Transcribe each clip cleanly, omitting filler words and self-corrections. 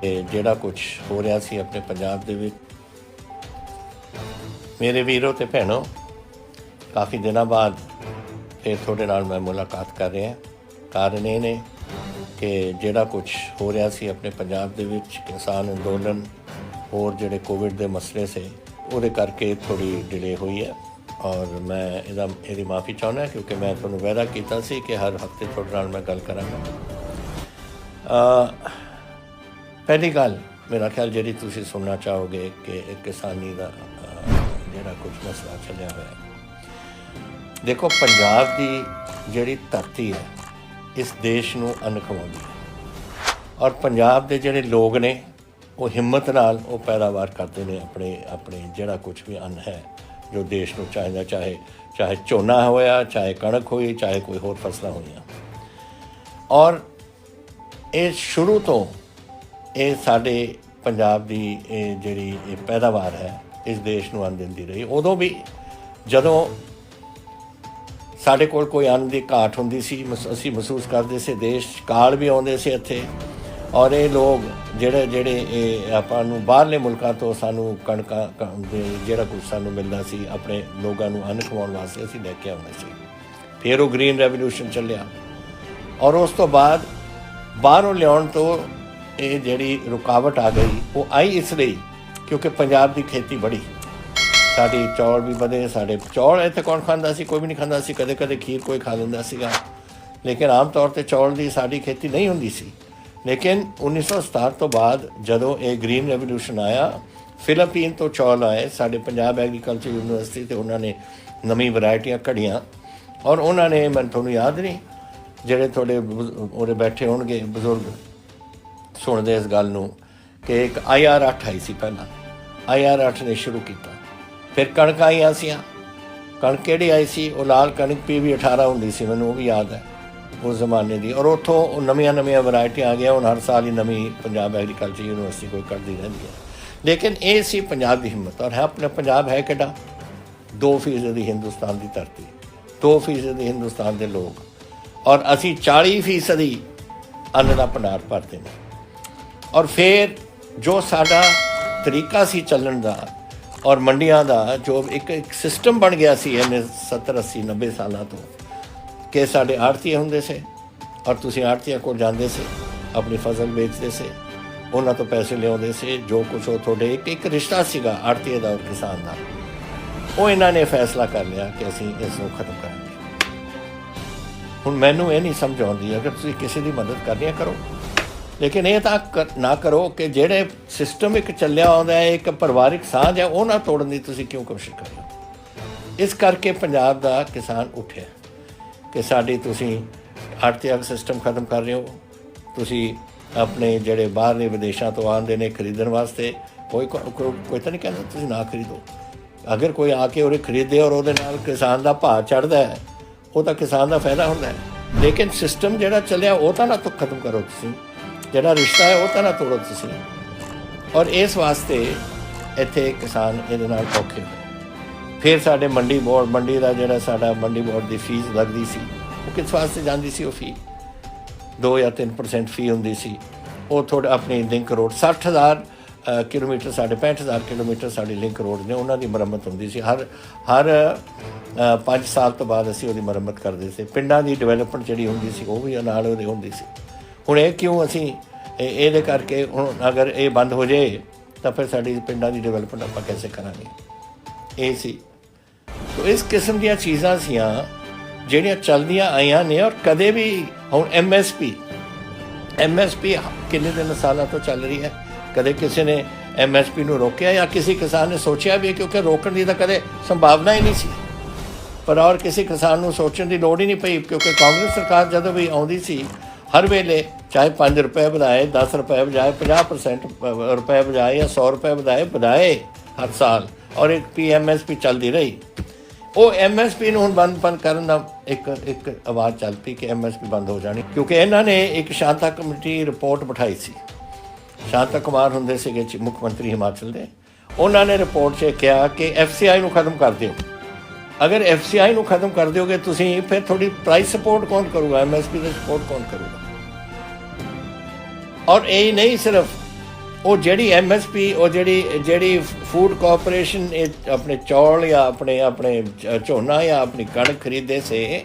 ਜਿਹੜਾ ਕੁਛ ਹੋ ਰਿਹਾ ਸੀ ਆਪਣੇ ਪੰਜਾਬ ਦੇ ਵਿੱਚ। ਮੇਰੇ ਵੀਰੋ ਤੇ ਭੈਣੋ, ਕਾਫੀ ਦਿਨਾਂ ਬਾਅਦ ਫਿਰ ਤੁਹਾਡੇ ਨਾਲ ਮੈਂ ਮੁਲਾਕਾਤ ਕਰ ਰਿਹਾ। ਕਾਰਨ ਇਹ ਨੇ ਕਿ ਜਿਹੜਾ ਕੁਛ ਹੋ ਰਿਹਾ ਸੀ ਆਪਣੇ ਪੰਜਾਬ ਦੇ ਵਿੱਚ, ਕਿਸਾਨ ਅੰਦੋਲਨ, ਹੋਰ ਜਿਹੜੇ ਕੋਵਿਡ ਦੇ ਮਸਲੇ ਸੇ, ਉਹਦੇ ਕਰਕੇ ਥੋੜ੍ਹੀ ਡਿਲੇ ਹੋਈ ਹੈ। ਔਰ ਮੈਂ ਇਹਦੀ ਮਾफ़ੀ ਚਾਹੁੰਦਾ ਕਿਉਂਕਿ ਮੈਂ ਤੁਹਾਨੂੰ ਵਾਅਦਾ ਕੀਤਾ ਸੀ ਕਿ ਹਰ ਹਫ਼ਤੇ ਤੁਹਾਡੇ ਨਾਲ ਮੈਂ ਗੱਲ ਕਰਾਂਗਾ। ਪਹਿਲੀ ਗੱਲ ਮੇਰਾ ਖਿਆਲ ਜਿਹੜੀ ਤੁਸੀਂ ਸੁਣਨਾ ਚਾਹੋਗੇ ਕਿ ਇੱਕ ਕਿਸਾਨੀ ਦਾ ਜਿਹੜਾ ਕੁਝ ਮਸਲਾ ਚੱਲਿਆ ਹੋਇਆ। ਦੇਖੋ, ਪੰਜਾਬ ਦੀ ਜਿਹੜੀ ਧਰਤੀ ਹੈ ਇਸ ਦੇਸ਼ ਨੂੰ ਅੰਨ ਖਵਾਉਂਦੀ ਹੈ, ਔਰ ਪੰਜਾਬ ਦੇ ਜਿਹੜੇ ਲੋਕ ਨੇ ਉਹ ਹਿੰਮਤ ਨਾਲ ਉਹ ਪੈਦਾਵਾਰ ਕਰਦੇ ਨੇ ਆਪਣੇ ਜਿਹੜਾ ਕੁਛ ਵੀ ਅੰਨ ਹੈ ਜੋ ਦੇਸ਼ ਨੂੰ ਚਾਹੀਦਾ, ਚਾਹੇ ਝੋਨਾ ਹੋਇਆ, ਚਾਹੇ ਕਣਕ ਹੋਈ, ਚਾਹੇ ਕੋਈ ਹੋਰ ਫਸਲਾਂ ਹੋਈਆਂ। ਔਰ ਇਹ ਸ਼ੁਰੂ ਤੋਂ ਇਹ ਸਾਡੇ ਪੰਜਾਬ ਦੀ ਜਿਹੜੀ ਪੈਦਾਵਾਰ ਹੈ ਇਸ ਦੇਸ਼ ਨੂੰ ਅੰਨ ਦਿੰਦੀ ਰਹੀ। ਉਦੋਂ ਵੀ ਜਦੋਂ ਸਾਡੇ ਕੋਲ ਕੋਈ ਅੰਨ ਦੀ ਘਾਟ ਹੁੰਦੀ ਸੀ, ਅਸੀਂ ਮਹਿਸੂਸ ਕਰਦੇ ਸੀ, ਦੇਸ਼ ਕਾਲ ਵੀ ਆਉਂਦੇ ਸੀ ਇੱਥੇ, ਔਰ ਇਹ ਲੋਕ ਜਿਹੜੇ ਇਹ ਆਪਾਂ ਨੂੰ ਬਾਹਰਲੇ ਮੁਲਕਾਂ ਤੋਂ ਸਾਨੂੰ ਕਣਕਾਂ ਜਿਹੜਾ ਕੁਛ ਸਾਨੂੰ ਮਿਲਦਾ ਸੀ ਆਪਣੇ ਲੋਕਾਂ ਨੂੰ ਅੰਨ ਖਵਾਉਣ ਵਾਸਤੇ ਅਸੀਂ ਲੈ ਕੇ ਆਉਂਦੇ ਸੀ। ਫਿਰ ਉਹ ਗ੍ਰੀਨ ਰੈਵੋਲੂਸ਼ਨ ਚੱਲਿਆ, ਔਰ ਉਸ ਤੋਂ ਬਾਅਦ ਬਾਹਰੋਂ ਲਿਆਉਣ ਤੋਂ ਇਹ ਜਿਹੜੀ ਰੁਕਾਵਟ ਆ ਗਈ, ਉਹ ਆਈ ਇਸ ਲਈ ਕਿਉਂਕਿ ਪੰਜਾਬ ਦੀ ਖੇਤੀ ਬੜੀ, ਸਾਡੀ ਚੌਲ ਵੀ ਵਧੇ। ਸਾਡੇ ਚੌਲ ਇੱਥੇ ਕੌਣ ਖਾਂਦਾ ਸੀ? ਕੋਈ ਵੀ ਨਹੀਂ ਖਾਂਦਾ ਸੀ। ਕਦੇ ਕਦੇ ਖੀਰ ਕੋਈ ਖਾ ਲੈਂਦਾ ਸੀਗਾ, ਲੇਕਿਨ ਆਮ ਤੌਰ 'ਤੇ ਚੌਲ ਦੀ ਸਾਡੀ ਖੇਤੀ ਨਹੀਂ ਹੁੰਦੀ ਸੀ। ਲੇਕਿਨ 1967 ਤੋਂ ਬਾਅਦ ਜਦੋਂ ਇਹ ਗ੍ਰੀਨ ਰੈਵੋਲੂਸ਼ਨ ਆਇਆ, ਫਿਲੀਪੀਨ ਤੋਂ ਚੌਲ ਆਏ ਸਾਡੇ ਪੰਜਾਬ ਐਗਰੀਕਲਚਰ ਯੂਨੀਵਰਸਿਟੀ, ਅਤੇ ਉਹਨਾਂ ਨੇ ਨਵੀਂ ਵੈਰਾਇਟੀਆਂ ਕੱਢੀਆਂ। ਔਰ ਉਹਨਾਂ ਨੇ, ਮੈਨੂੰ ਤੁਹਾਨੂੰ ਯਾਦ ਨਹੀਂ, ਜਿਹੜੇ ਤੁਹਾਡੇ ਉਹਦੇ ਬੈਠੇ ਹੋਣਗੇ ਬਜ਼ੁਰਗ ਸੁਣਦੇ ਇਸ ਗੱਲ ਨੂੰ, ਕਿ ਇੱਕ IR8 ਆਈ ਸੀ ਪਹਿਲਾਂ, IR8 ਨੇ ਸ਼ੁਰੂ ਕੀਤਾ। ਫਿਰ ਕਣਕਾਂ ਆਈਆਂ ਸੀਆਂ। ਕਣਕ ਕਿਹੜੀ ਆਈ ਸੀ? ਉਹ ਲਾਲ ਕਣਕ PV18 ਹੁੰਦੀ ਸੀ, ਮੈਨੂੰ ਉਹ ਵੀ ਯਾਦ ਹੈ ਉਸ ਜ਼ਮਾਨੇ ਦੀ। ਔਰ ਉੱਥੋਂ ਉਹ ਨਵੀਆਂ ਵੈਰਾਇਟੀਆਂ ਆ ਗਈਆਂ। ਹੁਣ ਹਰ ਸਾਲ ਹੀ ਨਵੀਂ ਪੰਜਾਬ ਐਗਰੀਕਲਚਰ ਯੂਨੀਵਰਸਿਟੀ ਕੋਈ ਕੱਢਦੀ ਰਹਿੰਦੀ ਹੈ। ਲੇਕਿਨ ਇਹ ਸੀ ਪੰਜਾਬ ਦੀ ਹਿੰਮਤ। ਔਰ ਹੈ ਆਪਣੇ ਪੰਜਾਬ ਹੈ ਕਿੱਡਾ? 2% ਦੀ ਹਿੰਦੁਸਤਾਨ ਦੀ ਧਰਤੀ, 2% ਦੀ ਹਿੰਦੁਸਤਾਨ ਦੇ ਲੋਕ, ਔਰ ਅਸੀਂ 40% ਅੰਨ ਦਾ ਭੰਡਾਰ ਭਰਦੇ ਨੇ। ਔਰ ਫਿਰ ਜੋ ਸਾਡਾ ਤਰੀਕਾ ਸੀ ਚੱਲਣ ਦਾ ਔਰ ਮੰਡੀਆਂ ਦਾ, ਜੋ ਇੱਕ ਸਿਸਟਮ ਬਣ ਗਿਆ ਸੀ ਇਹਨੇ 70, 80, 90 ਸਾਲਾਂ ਤੋਂ, ਕਿ ਸਾਡੇ ਆੜ੍ਹਤੀਏ ਹੁੰਦੇ ਸੀ, ਔਰ ਤੁਸੀਂ ਆੜ੍ਹਤੀਆਂ ਕੋਲ ਜਾਂਦੇ ਸੀ, ਆਪਣੀ ਫਸਲ ਵੇਚਦੇ ਸੀ, ਉਹਨਾਂ ਤੋਂ ਪੈਸੇ ਲਿਆਉਂਦੇ ਸੀ। ਜੋ ਕੁਛ ਉਹ ਤੁਹਾਡੇ ਇੱਕ ਰਿਸ਼ਤਾ ਸੀਗਾ ਆੜ੍ਹਤੀਏ ਦਾ ਔਰ ਕਿਸਾਨ ਦਾ, ਉਹ ਇਹਨਾਂ ਨੇ ਫੈਸਲਾ ਕਰ ਲਿਆ ਕਿ ਅਸੀਂ ਇਸ ਨੂੰ ਖਤਮ ਕਰਾਂਗੇ। ਹੁਣ ਮੈਨੂੰ ਇਹ ਨਹੀਂ ਸਮਝ ਆਉਂਦੀ, ਅਗਰ ਤੁਸੀਂ ਕਿਸੇ ਦੀ ਮਦਦ ਕਰਨੀ ਹੈ ਕਰੋ, ਲੇਕਿਨ ਇਹ ਤਾਂ ਨਾ ਕਰੋ ਕਿ ਜਿਹੜੇ ਸਿਸਟਮ ਇੱਕ ਚੱਲਿਆ ਆਉਂਦਾ ਹੈ, ਇੱਕ ਪਰਿਵਾਰਿਕ ਸਾਂਝ ਹੈ, ਉਹ ਨਾ ਤੋੜਨ ਦੀ ਤੁਸੀਂ ਕਿਉਂ ਕੋਸ਼ਿਸ਼ ਕਰ ਰਹੇ ਹੋ? ਇਸ ਕਰਕੇ ਪੰਜਾਬ ਦਾ ਕਿਸਾਨ ਉੱਠਿਆ ਕਿ ਸਾਡੀ ਤੁਸੀਂ ਆੜ੍ਹਤੀਆ ਸਿਸਟਮ ਖਤਮ ਕਰ ਰਹੇ ਹੋ। ਤੁਸੀਂ ਆਪਣੇ ਜਿਹੜੇ ਬਾਹਰਲੇ ਵਿਦੇਸ਼ਾਂ ਤੋਂ ਆਉਂਦੇ ਨੇ ਖਰੀਦਣ ਵਾਸਤੇ, ਕੋਈ ਤਾਂ ਨਹੀਂ ਕਹਿੰਦਾ ਤੁਸੀਂ ਨਾ ਖਰੀਦੋ। ਅਗਰ ਕੋਈ ਆ ਕੇ ਉਹਦੇ ਖਰੀਦੇ ਔਰ ਉਹਦੇ ਨਾਲ ਕਿਸਾਨ ਦਾ ਭਾਅ ਚੜ੍ਹਦਾ ਹੈ, ਉਹ ਤਾਂ ਕਿਸਾਨ ਦਾ ਫਾਇਦਾ ਹੁੰਦਾ ਹੈ। ਲੇਕਿਨ ਸਿਸਟਮ ਜਿਹੜਾ ਚੱਲਿਆ ਉਹ ਤਾਂ ਨਾ ਖਤਮ ਕਰੋ ਤੁਸੀਂ, ਜਿਹੜਾ ਰਿਸ਼ਤਾ ਹੈ ਉਹ ਤਾਂ ਨਾ ਤੋੜੋ ਤੁਸੀਂ। ਔਰ ਇਸ ਵਾਸਤੇ ਇੱਥੇ ਕਿਸਾਨ ਇਹਦੇ ਨਾਲ ਔਖੇ ਹੋਏ। ਫਿਰ ਸਾਡੇ ਮੰਡੀ ਦਾ ਜਿਹੜਾ ਸਾਡਾ ਮੰਡੀ ਬੋਰਡ ਦੀ ਫੀਸ ਲੱਗਦੀ ਸੀ, ਉਹ ਕਿਸ ਵਾਸਤੇ ਜਾਂਦੀ ਸੀ? ਉਹ ਫੀ 2 ਜਾਂ 3% ਫੀ ਹੁੰਦੀ ਸੀ। ਉਹ ਥੋੜ੍ਹਾ ਆਪਣੀ ਲਿੰਕ ਰੋਡ 60,000 ਕਿਲੋਮੀਟਰ, ਸਾਡੇ 65,000 ਕਿਲੋਮੀਟਰ ਸਾਡੀ ਲਿੰਕ ਰੋਡ ਨੇ, ਉਹਨਾਂ ਦੀ ਮੁਰੰਮਤ ਹੁੰਦੀ ਸੀ। ਹਰ 5 ਸਾਲ ਤੋਂ ਬਾਅਦ ਅਸੀਂ ਉਹਦੀ ਮੁਰੰਮਤ ਕਰਦੇ ਸੀ। ਪਿੰਡਾਂ ਦੀ ਡਿਵੈਲਪਮੈਂਟ ਜਿਹੜੀ ਹੁੰਦੀ ਸੀ ਉਹ ਵੀ ਨਾਲ ਉਹਦੇ ਹੁੰਦੀ ਸੀ। ਹੁਣ ਇਹ ਕਿਉਂ ਅਸੀਂ ਇਹਦੇ ਕਰਕੇ, ਹੁਣ ਅਗਰ ਇਹ ਬੰਦ ਹੋ ਜਾਏ ਤਾਂ ਫਿਰ ਸਾਡੀ ਪਿੰਡਾਂ ਦੀ ਡਿਵੈਲਪਮੈਂਟ ਆਪਾਂ ਕੈਸੇ ਕਰਾਂਗੇ? ਇਹ ਸੀ। ਤੋ ਇਸ ਕਿਸਮ ਦੀਆਂ ਚੀਜ਼ਾਂ ਸੀਆਂ ਜਿਹੜੀਆਂ ਚੱਲਦੀਆਂ ਆਈਆਂ ਨੇ। ਔਰ ਕਦੇ ਵੀ ਹੁਣ MSP ਕਿੰਨੇ ਦਿਨ ਸਾਲਾਂ ਤੋਂ ਚੱਲ ਰਹੀ ਹੈ। ਕਦੇ ਕਿਸੇ ਨੇ MSP ਨੂੰ ਰੋਕਿਆ ਜਾਂ ਕਿਸੇ ਕਿਸਾਨ ਨੇ ਸੋਚਿਆ ਵੀ? ਕਿਉਂਕਿ ਰੋਕਣ ਦੀ ਤਾਂ ਕਦੇ ਸੰਭਾਵਨਾ ਹੀ ਨਹੀਂ ਸੀ। ਪਰ ਔਰ ਕਿਸੇ ਕਿਸਾਨ ਨੂੰ ਸੋਚਣ ਦੀ ਲੋੜ ਹੀ ਨਹੀਂ ਪਈ, ਕਿਉਂਕਿ ਕਾਂਗਰਸ ਸਰਕਾਰ ਜਦੋਂ ਵੀ ਆਉਂਦੀ ਸੀ, ਹਰ ਵੇਲੇ ਚਾਹੇ 5 ਰੁਪਏ ਵਧਾਏ, 10 ਰੁਪਏ ਵਧਾਏ, 50% ਰੁਪਏ ਵਧਾਏ ਜਾਂ 100 ਰੁਪਏ ਵਧਾਏ ਹਰ ਸਾਲ, ਔਰ ਇੱਕ MSP ਚੱਲਦੀ ਰਹੀ। ਉਹ MSP ਨੂੰ ਹੁਣ ਬੰਦ ਕਰਨ ਦਾ ਇੱਕ ਆਵਾਜ਼ ਚੱਲ ਪਈ ਕਿ MSP ਬੰਦ ਹੋ ਜਾਣੀ, ਕਿਉਂਕਿ ਇਹਨਾਂ ਨੇ ਇੱਕ ਸ਼ਾਂਤਾ ਕਮੇਟੀ ਰਿਪੋਰਟ ਬਿਠਾਈ ਸੀ। ਸ਼ਾਂਤਾ ਕੁਮਾਰ ਹੁੰਦੇ ਸੀਗੇ ਮੁੱਖ ਮੰਤਰੀ ਹਿਮਾਚਲ ਦੇ। ਉਹਨਾਂ ਨੇ ਰਿਪੋਰਟ 'ਚ ਕਿਹਾ ਕਿ FCI ਨੂੰ ਖਤਮ ਕਰ ਦਿਓ। ਅਗਰ FCI ਨੂੰ ਖਤਮ ਕਰ ਦਿਓਗੇ ਤੁਸੀਂ, ਫਿਰ ਤੁਹਾਡੀ ਪ੍ਰਾਈਸ ਸਪੋਰਟ ਕੌਣ ਕਰੂਗਾ? MSP ਦਾ ਸਪੋਰਟ ਕੌਣ ਕਰੂਗਾ? ਔਰ ਇਹ ਨਹੀਂ ਸਿਰਫ ਉਹ ਜਿਹੜੀ MSP ਉਹ ਜਿਹੜੀ ਫੂਡ ਕਾਰਪੋਰੇਸ਼ਨ ਇਹ ਆਪਣੇ ਚੌਲ ਜਾਂ ਆਪਣੇ ਝੋਨਾ ਜਾਂ ਆਪਣੀ ਕਣਕ ਖਰੀਦਦੇ ਸੇ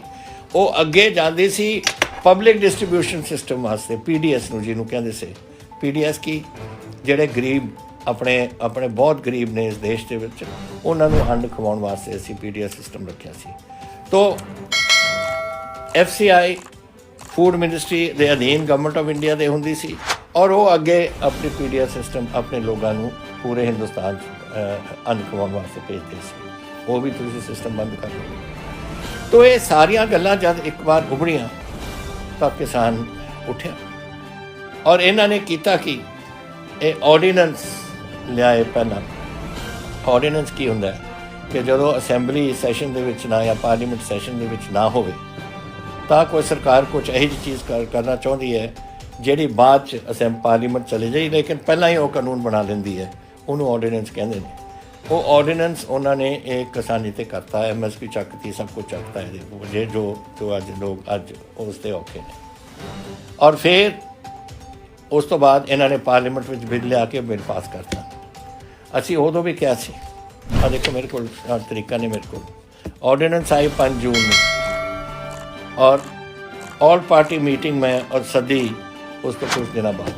ਉਹ ਅੱਗੇ ਜਾਂਦੀ ਸੀ ਪਬਲਿਕ ਡਿਸਟ੍ਰੀਬਿਊਸ਼ਨ ਸਿਸਟਮ ਵਾਸਤੇ, PDS ਨੂੰ ਜਿਹਨੂੰ ਕਹਿੰਦੇ ਸੀ। PDS ਕੀ, ਜਿਹੜੇ ਗਰੀਬ ਆਪਣੇ ਬਹੁਤ ਗਰੀਬ ਨੇ ਇਸ ਦੇਸ਼ ਦੇ ਵਿੱਚ, ਉਹਨਾਂ ਨੂੰ ਅੰਨ ਖਵਾਉਣ ਵਾਸਤੇ ਅਸੀਂ PDS ਸਿਸਟਮ ਰੱਖਿਆ ਸੀ। ਤੋ FCI ਫੂਡ ਮਿਨਿਸਟਰੀ ਦੇ ਅਧੀਨ ਗਵਰਨਮੈਂਟ ਆਫ ਇੰਡੀਆ ਦੇ ਹੁੰਦੀ ਸੀ, ਔਰ ਉਹ ਅੱਗੇ ਆਪਣੀ PDS ਸਿਸਟਮ ਆਪਣੇ ਲੋਕਾਂ ਨੂੰ ਪੂਰੇ ਹਿੰਦੁਸਤਾਨ 'ਚ ਅੰਨ ਖਵਾਉਣ ਵਾਸਤੇ ਭੇਜਦੇ ਸੀ। ਉਹ ਵੀ ਤੁਸੀਂ ਸਿਸਟਮ ਬੰਦ ਕਰ ਲਓ। ਤੋ ਇਹ ਸਾਰੀਆਂ ਗੱਲਾਂ ਜਦ ਇੱਕ ਵਾਰ ਉਭਰੀਆਂ ਤਾਂ ਕਿਸਾਨ ਉੱਠਿਆ, ਔਰ ਇਹਨਾਂ ਨੇ ਕੀਤਾ ਕਿ ਇਹ ਆਰਡੀਨੈਂਸ ਲਿਆਏ। ਪਹਿਲਾਂ ਆਰਡੀਨੈਂਸ ਕੀ ਹੁੰਦਾ ਹੈ ਕਿ ਜਦੋਂ ਅਸੈਂਬਲੀ ਸੈਸ਼ਨ ਦੇ ਵਿੱਚ ਨਾ ਜਾਂ ਪਾਰਲੀਮੈਂਟ ਸੈਸ਼ਨ ਦੇ ਵਿੱਚ ਨਾ ਹੋਵੇ ਤਾਂ ਕੋਈ ਸਰਕਾਰ ਕੁਝ ਇਹੋ ਜਿਹੀ ਚੀਜ਼ ਕਰਨਾ ਚਾਹੁੰਦੀ ਹੈ ਜਿਹੜੀ ਬਾਅਦ 'ਚ ਪਾਰਲੀਮੈਂਟ ਚਲੇ ਜਾਈ, ਲੇਕਿਨ ਪਹਿਲਾਂ ਹੀ ਉਹ ਕਾਨੂੰਨ ਬਣਾ ਲੈਂਦੀ ਹੈ, ਉਹਨੂੰ ਆਰਡੀਨੈਂਸ ਕਹਿੰਦੇ ਨੇ। ਉਹ ਆਰਡੀਨੈਂਸ ਉਹਨਾਂ ਨੇ ਇਹ ਕਿਸਾਨੀ 'ਤੇ ਕਰਤਾ, MSP ਚੱਕਤੀ, ਸਭ ਕੁਝ ਚੱਕਤਾ ਇਹਦੇ ਜੋ ਅੱਜ ਲੋਕ ਅੱਜ ਉਸ 'ਤੇ ਔਖੇ ਨੇ। ਔਰ ਫਿਰ ਉਸ ਤੋਂ ਬਾਅਦ ਇਹਨਾਂ ਨੇ ਪਾਰਲੀਮੈਂਟ ਵਿੱਚ ਬਿੱਲ ਲਿਆ ਕੇ ਬਿੱਲ ਪਾਸ ਕਰਤਾ। ਅਸੀਂ ਉਦੋਂ ਵੀ ਕਿਹਾ ਸੀ, ਆ ਦੇਖੋ ਮੇਰੇ ਕੋਲ ਤਰੀਕਾ ਨੇ, ਮੇਰੇ ਕੋਲ ਆਰਡੀਨੈਂਸ ਆਈ 5 ਜੂਨ ਨੂੰ, ਔਰ ਆਲ ਪਾਰਟੀ ਮੀਟਿੰਗ ਮੈਂ ਔਰ ਸੱਦੀ ਉਸ ਤੋਂ ਕੁਝ ਦਿਨਾਂ ਬਾਅਦ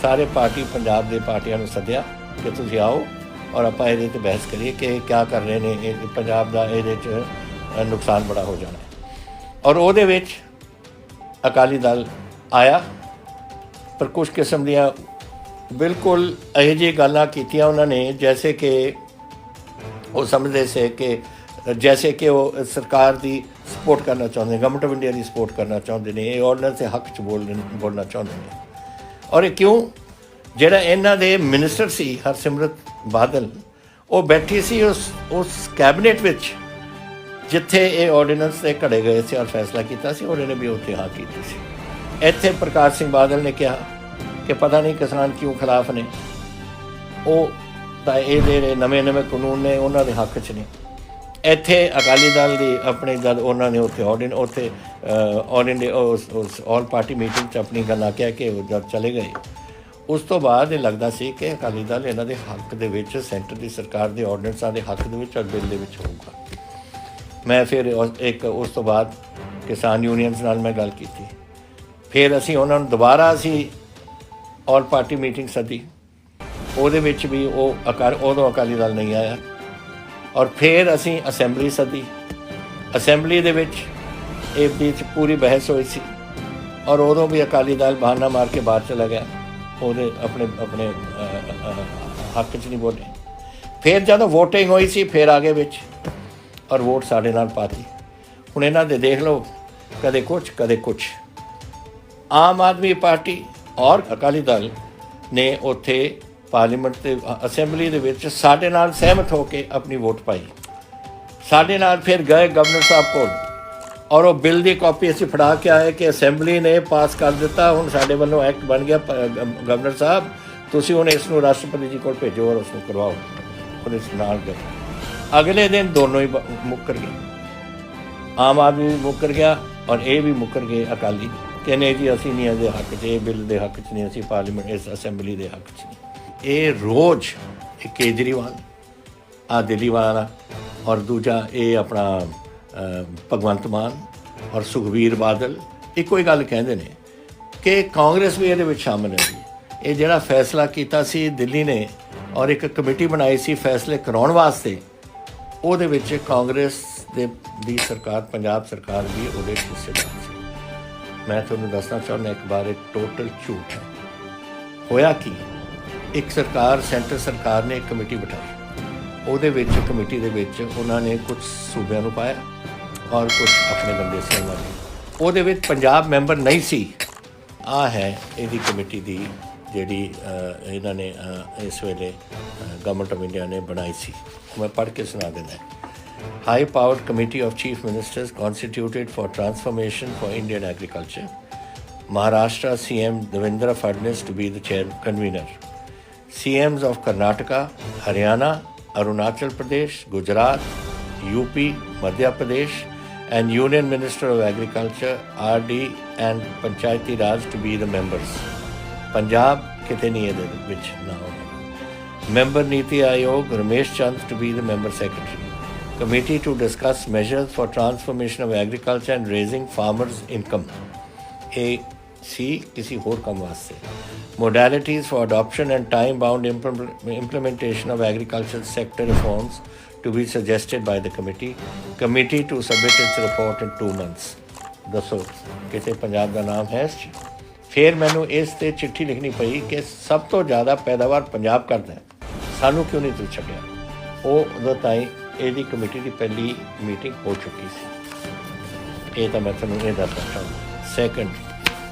ਸਾਰੇ ਪਾਰਟੀ ਪੰਜਾਬ ਦੇ ਪਾਰਟੀਆਂ ਨੂੰ ਸੱਦਿਆ ਕਿ ਤੁਸੀਂ ਆਓ ਔਰ ਆਪਾਂ ਇਹਦੇ 'ਤੇ ਬਹਿਸ ਕਰੀਏ ਕਿ ਕਿਆ ਕਰ ਰਹੇ ਨੇ, ਇਹ ਪੰਜਾਬ ਦਾ ਇਹਦੇ 'ਚ ਨੁਕਸਾਨ ਬੜਾ ਹੋ ਜਾਣਾ। ਔਰ ਉਹਦੇ ਵਿੱਚ ਅਕਾਲੀ ਦਲ ਆਇਆ, ਪਰ ਕੁਛ ਕਿਸਮ ਦੀਆਂ ਬਿਲਕੁਲ ਇਹੋ ਜਿਹੀ ਗੱਲਾਂ ਕੀਤੀਆਂ ਉਹਨਾਂ ਨੇ ਜੈਸੇ ਕਿ ਉਹ ਸਮਝਦੇ ਸੀ ਕਿ ਜੈਸੇ ਕਿ ਉਹ ਸਰਕਾਰ ਦੀ ਸਪੋਰਟ ਕਰਨਾ ਚਾਹੁੰਦੇ, government of India the support ਕਰਨਾ ਚਾਹੁੰਦੇ ਨੇ, ਇਹ ਆਰਡੀਨੈਂਸ ਦੇ ਹੱਕ 'ਚ ਬੋਲਣਾ ਚਾਹੁੰਦੇ ਨੇ। ਔਰ ਇਹ ਕਿਉਂ? ਜਿਹੜਾ ਇਹਨਾਂ ਦੇ ਮਿਨਿਸਟਰ ਸੀ ਹਰਸਿਮਰਤ ਬਾਦਲ, ਉਹ ਬੈਠੀ ਸੀ ਉਸ ਕੈਬਨਿਟ ਵਿੱਚ ਜਿੱਥੇ ਇਹ ਆਰਡੀਨੈਂਸ 'ਤੇ ਘੜੇ ਗਏ ਸੀ ਔਰ ਫੈਸਲਾ ਕੀਤਾ ਸੀ, ਉਹਨੇ ਵੀ ਉੱਥੇ ਹਾਂ ਕੀਤੀ ਸੀ। ਇੱਥੇ ਪ੍ਰਕਾਸ਼ ਸਿੰਘ ਬਾਦਲ ਨੇ ਕਿਹਾ ਕਿ ਪਤਾ ਨਹੀਂ ਕਿਸਾਨ ਕਿਉਂ ਖਿਲਾਫ ਨੇ, ਉਹ ਤਾਂ ਇਹ ਜਿਹੜੇ ਨਵੇਂ ਕਾਨੂੰਨ ਨੇ ਉਹਨਾਂ ਦੇ ਹੱਕ 'ਚ ਨੇ। ਇੱਥੇ ਅਕਾਲੀ ਦਲ ਦੀ ਆਪਣੇ ਜਦ ਉਹਨਾਂ ਨੇ ਉੱਥੇ ਆਲ ਇੰਡੀਆ ਉਸ ਆਲ ਪਾਰਟੀ ਮੀਟਿੰਗ 'ਚ ਆਪਣੀ ਗੱਲਾਂ ਕਹਿ ਕੇ ਉਹ ਜਦ ਚਲੇ ਗਏ, ਉਸ ਤੋਂ ਬਾਅਦ ਇਹ ਲੱਗਦਾ ਸੀ ਕਿ ਅਕਾਲੀ ਦਲ ਇਹਨਾਂ ਦੇ ਹੱਕ ਦੇ ਵਿੱਚ, ਸੈਂਟਰ ਦੀ ਸਰਕਾਰ ਦੇ ਆਰਡੀਨੈਂਸਾਂ ਦੇ ਹੱਕ ਦੇ ਵਿੱਚ ਔਰ ਬਿੱਲ ਦੇ ਵਿੱਚ ਹੋਊਗਾ। ਮੈਂ ਫਿਰ ਉਸ ਤੋਂ ਬਾਅਦ ਕਿਸਾਨ ਯੂਨੀਅਨਸ ਨਾਲ ਮੈਂ ਗੱਲ ਕੀਤੀ, ਫਿਰ ਅਸੀਂ ਉਹਨਾਂ ਨੂੰ ਦੁਬਾਰਾ ਆਲ ਪਾਰਟੀ ਮੀਟਿੰਗ ਸੱਦੀ, ਉਹਦੇ ਵਿੱਚ ਵੀ ਉਦੋਂ ਅਕਾਲੀ ਦਲ ਨਹੀਂ ਆਇਆ। ਔਰ ਫਿਰ ਅਸੀਂ ਅਸੈਂਬਲੀ ਸੱਦੀ, ਅਸੈਂਬਲੀ ਦੇ ਵਿੱਚ ਇਹ ਵਿੱਚ ਪੂਰੀ ਬਹਿਸ ਹੋਈ ਸੀ, ਔਰ ਉਦੋਂ ਵੀ ਅਕਾਲੀ ਦਲ ਬਹਾਨਾ ਮਾਰ ਕੇ ਬਾਹਰ ਚਲਾ ਗਿਆ, ਉਹਦੇ ਆਪਣੇ ਹੱਕ 'ਚ ਨਹੀਂ ਬੋਲੇ। ਫਿਰ ਜਦੋਂ ਵੋਟਿੰਗ ਹੋਈ ਸੀ ਫਿਰ ਆਗੇ ਵਿੱਚ, ਔਰ ਵੋਟ ਸਾਡੇ ਨਾਲ ਪਾਤੀ। ਹੁਣ ਇਹਨਾਂ ਦੇ ਦੇਖ ਲਓ, ਕਦੇ ਕੁਛ ਕਦੇ ਕੁਛ। ਆਮ ਆਦਮੀ ਪਾਰਟੀ ਔਰ ਅਕਾਲੀ ਦਲ ਨੇ ਉੱਥੇ ਪਾਰਲੀਮੈਂਟ ਤੇ ਅਸੈਂਬਲੀ ਦੇ ਵਿੱਚ ਸਾਡੇ ਨਾਲ ਸਹਿਮਤ ਹੋ ਕੇ ਆਪਣੀ ਵੋਟ ਪਾਈ। ਸਾਡੇ ਨਾਲ ਫਿਰ ਗਏ ਗਵਰਨਰ ਸਾਹਿਬ ਕੋਲ, ਔਰ ਉਹ ਬਿੱਲ ਦੀ ਕਾਪੀ ਅਸੀਂ ਫੜਾ ਕੇ ਆਏ ਕਿ ਅਸੈਂਬਲੀ ਨੇ ਪਾਸ ਕਰ ਦਿੱਤਾ, ਹੁਣ ਸਾਡੇ ਵੱਲੋਂ ਐਕਟ ਬਣ ਗਿਆ। ਗਵਰਨਰ ਸਾਹਿਬ ਤੁਸੀਂ ਹੁਣ ਇਸ ਨੂੰ ਰਾਸ਼ਟਰਪਤੀ ਜੀ ਕੋਲ ਭੇਜੋ ਔਰ ਉਸ ਨੂੰ ਕਰਵਾਓ। ਉਹਦੇ ਨਾਲ ਗਏ, ਅਗਲੇ ਦਿਨ ਦੋਨੋਂ ਹੀ ਮੁੱਕਰ ਗਏ, ਆਮ ਆਦਮੀ ਵੀ ਮੁੱਕਰ ਗਿਆ ਔਰ ਇਹ ਵੀ ਮੁੱਕਰ ਗਏ ਅਕਾਲੀ, ਕਿ ਨਹੀਂ ਜੀ ਅਸੀਂ ਨਹੀਂ ਇਹਦੇ ਹੱਕ 'ਚ, ਇਹ ਬਿੱਲ ਦੇ ਹੱਕ 'ਚ ਨਹੀਂ, ਅਸੀਂ ਪਾਰਲੀਮੈਂਟ ਇਸ ਅਸੈਂਬਲੀ ਦੇ ਹੱਕ 'ਚ ਨਹੀਂ। ਇਹ ਰੋਜ਼ ਕੇਜਰੀਵਾਲ ਦਿੱਲੀ ਵਾਲਾ ਔਰ ਦੂਜਾ ਇਹ ਆਪਣਾ ਭਗਵੰਤ ਮਾਨ ਔਰ ਸੁਖਬੀਰ ਬਾਦਲ ਇੱਕੋ ਹੀ ਗੱਲ ਕਹਿੰਦੇ ਨੇ ਕਿ ਕਾਂਗਰਸ ਵੀ ਇਹਦੇ ਵਿੱਚ ਸ਼ਾਮਿਲ ਹੈ। ਇਹ ਜਿਹੜਾ ਫੈਸਲਾ ਕੀਤਾ ਸੀ ਦਿੱਲੀ ਨੇ ਔਰ ਇੱਕ ਕਮੇਟੀ ਬਣਾਈ ਸੀ ਫੈਸਲੇ ਕਰਾਉਣ ਵਾਸਤੇ, ਉਹਦੇ ਵਿੱਚ ਕਾਂਗਰਸ ਦੀ ਸਰਕਾਰ, ਪੰਜਾਬ ਸਰਕਾਰ ਵੀ ਉਹਦੇ ਹਿੱਸੇਦਾਰ ਸੀ। ਮੈਂ ਤੁਹਾਨੂੰ ਦੱਸਣਾ ਚਾਹੁੰਦਾ ਇੱਕ ਵਾਰ, ਇਹ ਟੋਟਲ ਝੂਠ ਹੈ। ਹੋਇਆ ਕੀ, ਇੱਕ ਸਰਕਾਰ, ਸੈਂਟਰ ਸਰਕਾਰ ਨੇ ਇੱਕ ਕਮੇਟੀ ਬਿਠਾਈ, ਉਹਦੇ ਵਿੱਚ ਕਮੇਟੀ ਦੇ ਵਿੱਚ ਉਹਨਾਂ ਨੇ ਕੁਝ ਸੂਬਿਆਂ ਨੂੰ ਪਾਇਆ ਔਰ ਕੁਝ ਆਪਣੇ ਬੰਦੇ ਸੀ ਉਹਨਾਂ ਦੇ, ਉਹਦੇ ਵਿੱਚ ਪੰਜਾਬ ਮੈਂਬਰ ਨਹੀਂ ਸੀ। ਆਹ ਹੈ ਇਹਦੀ ਕਮੇਟੀ ਦੀ ਜਿਹੜੀ ਇਹਨਾਂ ਨੇ ਇਸ ਵੇਲੇ ਗਵਰਨਮੈਂਟ ਆਫ ਇੰਡੀਆ ਨੇ ਬਣਾਈ ਸੀ। ਮੈਂ ਪੜ੍ਹ ਕੇ ਸੁਣਾ ਦਿੰਦਾ। High powered committee of chief ministers constituted for transformation for Indian agriculture. Maharashtra CM Devendra Fadnavis to be the chair convener. CMs of Karnataka, Haryana, Arunachal Pradesh, Gujarat, UP, Madhya Pradesh and Union Minister of Agriculture, RD and Panchayati Raj to be the members. Punjab किते नहीं ये विच ना होना। Member Niti Ayog Ramesh Chand to be the member secretary. Committee to discuss measures for transformation of agriculture and raising farmers' income. किसी और काम वास्ते. Modalities for adoption and time-bound implementation of agricultural sector reforms to be suggested by the committee. Committee to submit its report in 2 months. दसो किते पंजाब का नाम है इस 'ਚ। फिर मैनू इस ते चिट्ठी लिखनी पई कि सब तो ज़्यादा पैदावार पंजाब करता है, सानू क्यों नहीं तू छड्डिया। उदों ताईं ਇਹਦੀ कमेटी की पहली मीटिंग हो चुकी सी। ये तो मैं तुहानूं ये दसना चाहुंदा। सैकेंड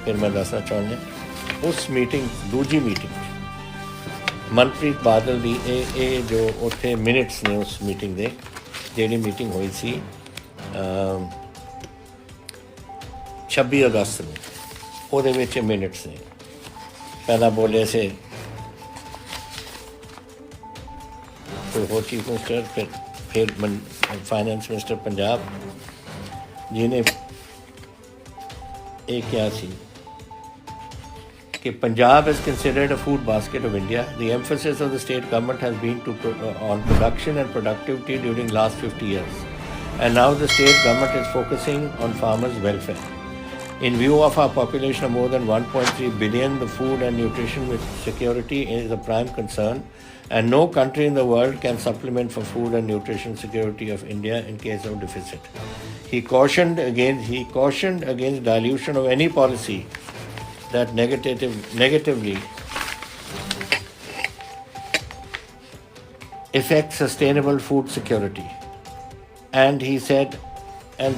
फिर मैं दसना चाहुंदा उस मीटिंग दूजी मीटिंग मनप्रीत बादल दी ये जो उत्थे मिनट्स ने उस मीटिंग दे जिहड़ी मीटिंग हुई सी 26 अगस्त ਨੂੰ ਉਹਦੇ ਵਿੱਚ ਮਿੰਟਸ ਨੇ। ਪਹਿਲਾਂ ਬੋਲੇ ਸੇ कोई और चीफ मिनिस्टर, फिर फाइनेंस मिनिस्टर पंजाब जिन्हें एक क्या सी कि Punjab is considered a food basket of India. The emphasis of the state government has been on production and productivity during last 50 years, and now the state government is focusing on farmers' welfare. In view of our population of more than 1.3 billion, the food and nutrition security is a prime concern, and no country in the world can supplement for food and nutrition security of India in case of deficit. He cautioned against dilution of any policy that negatively affects sustainable food security. And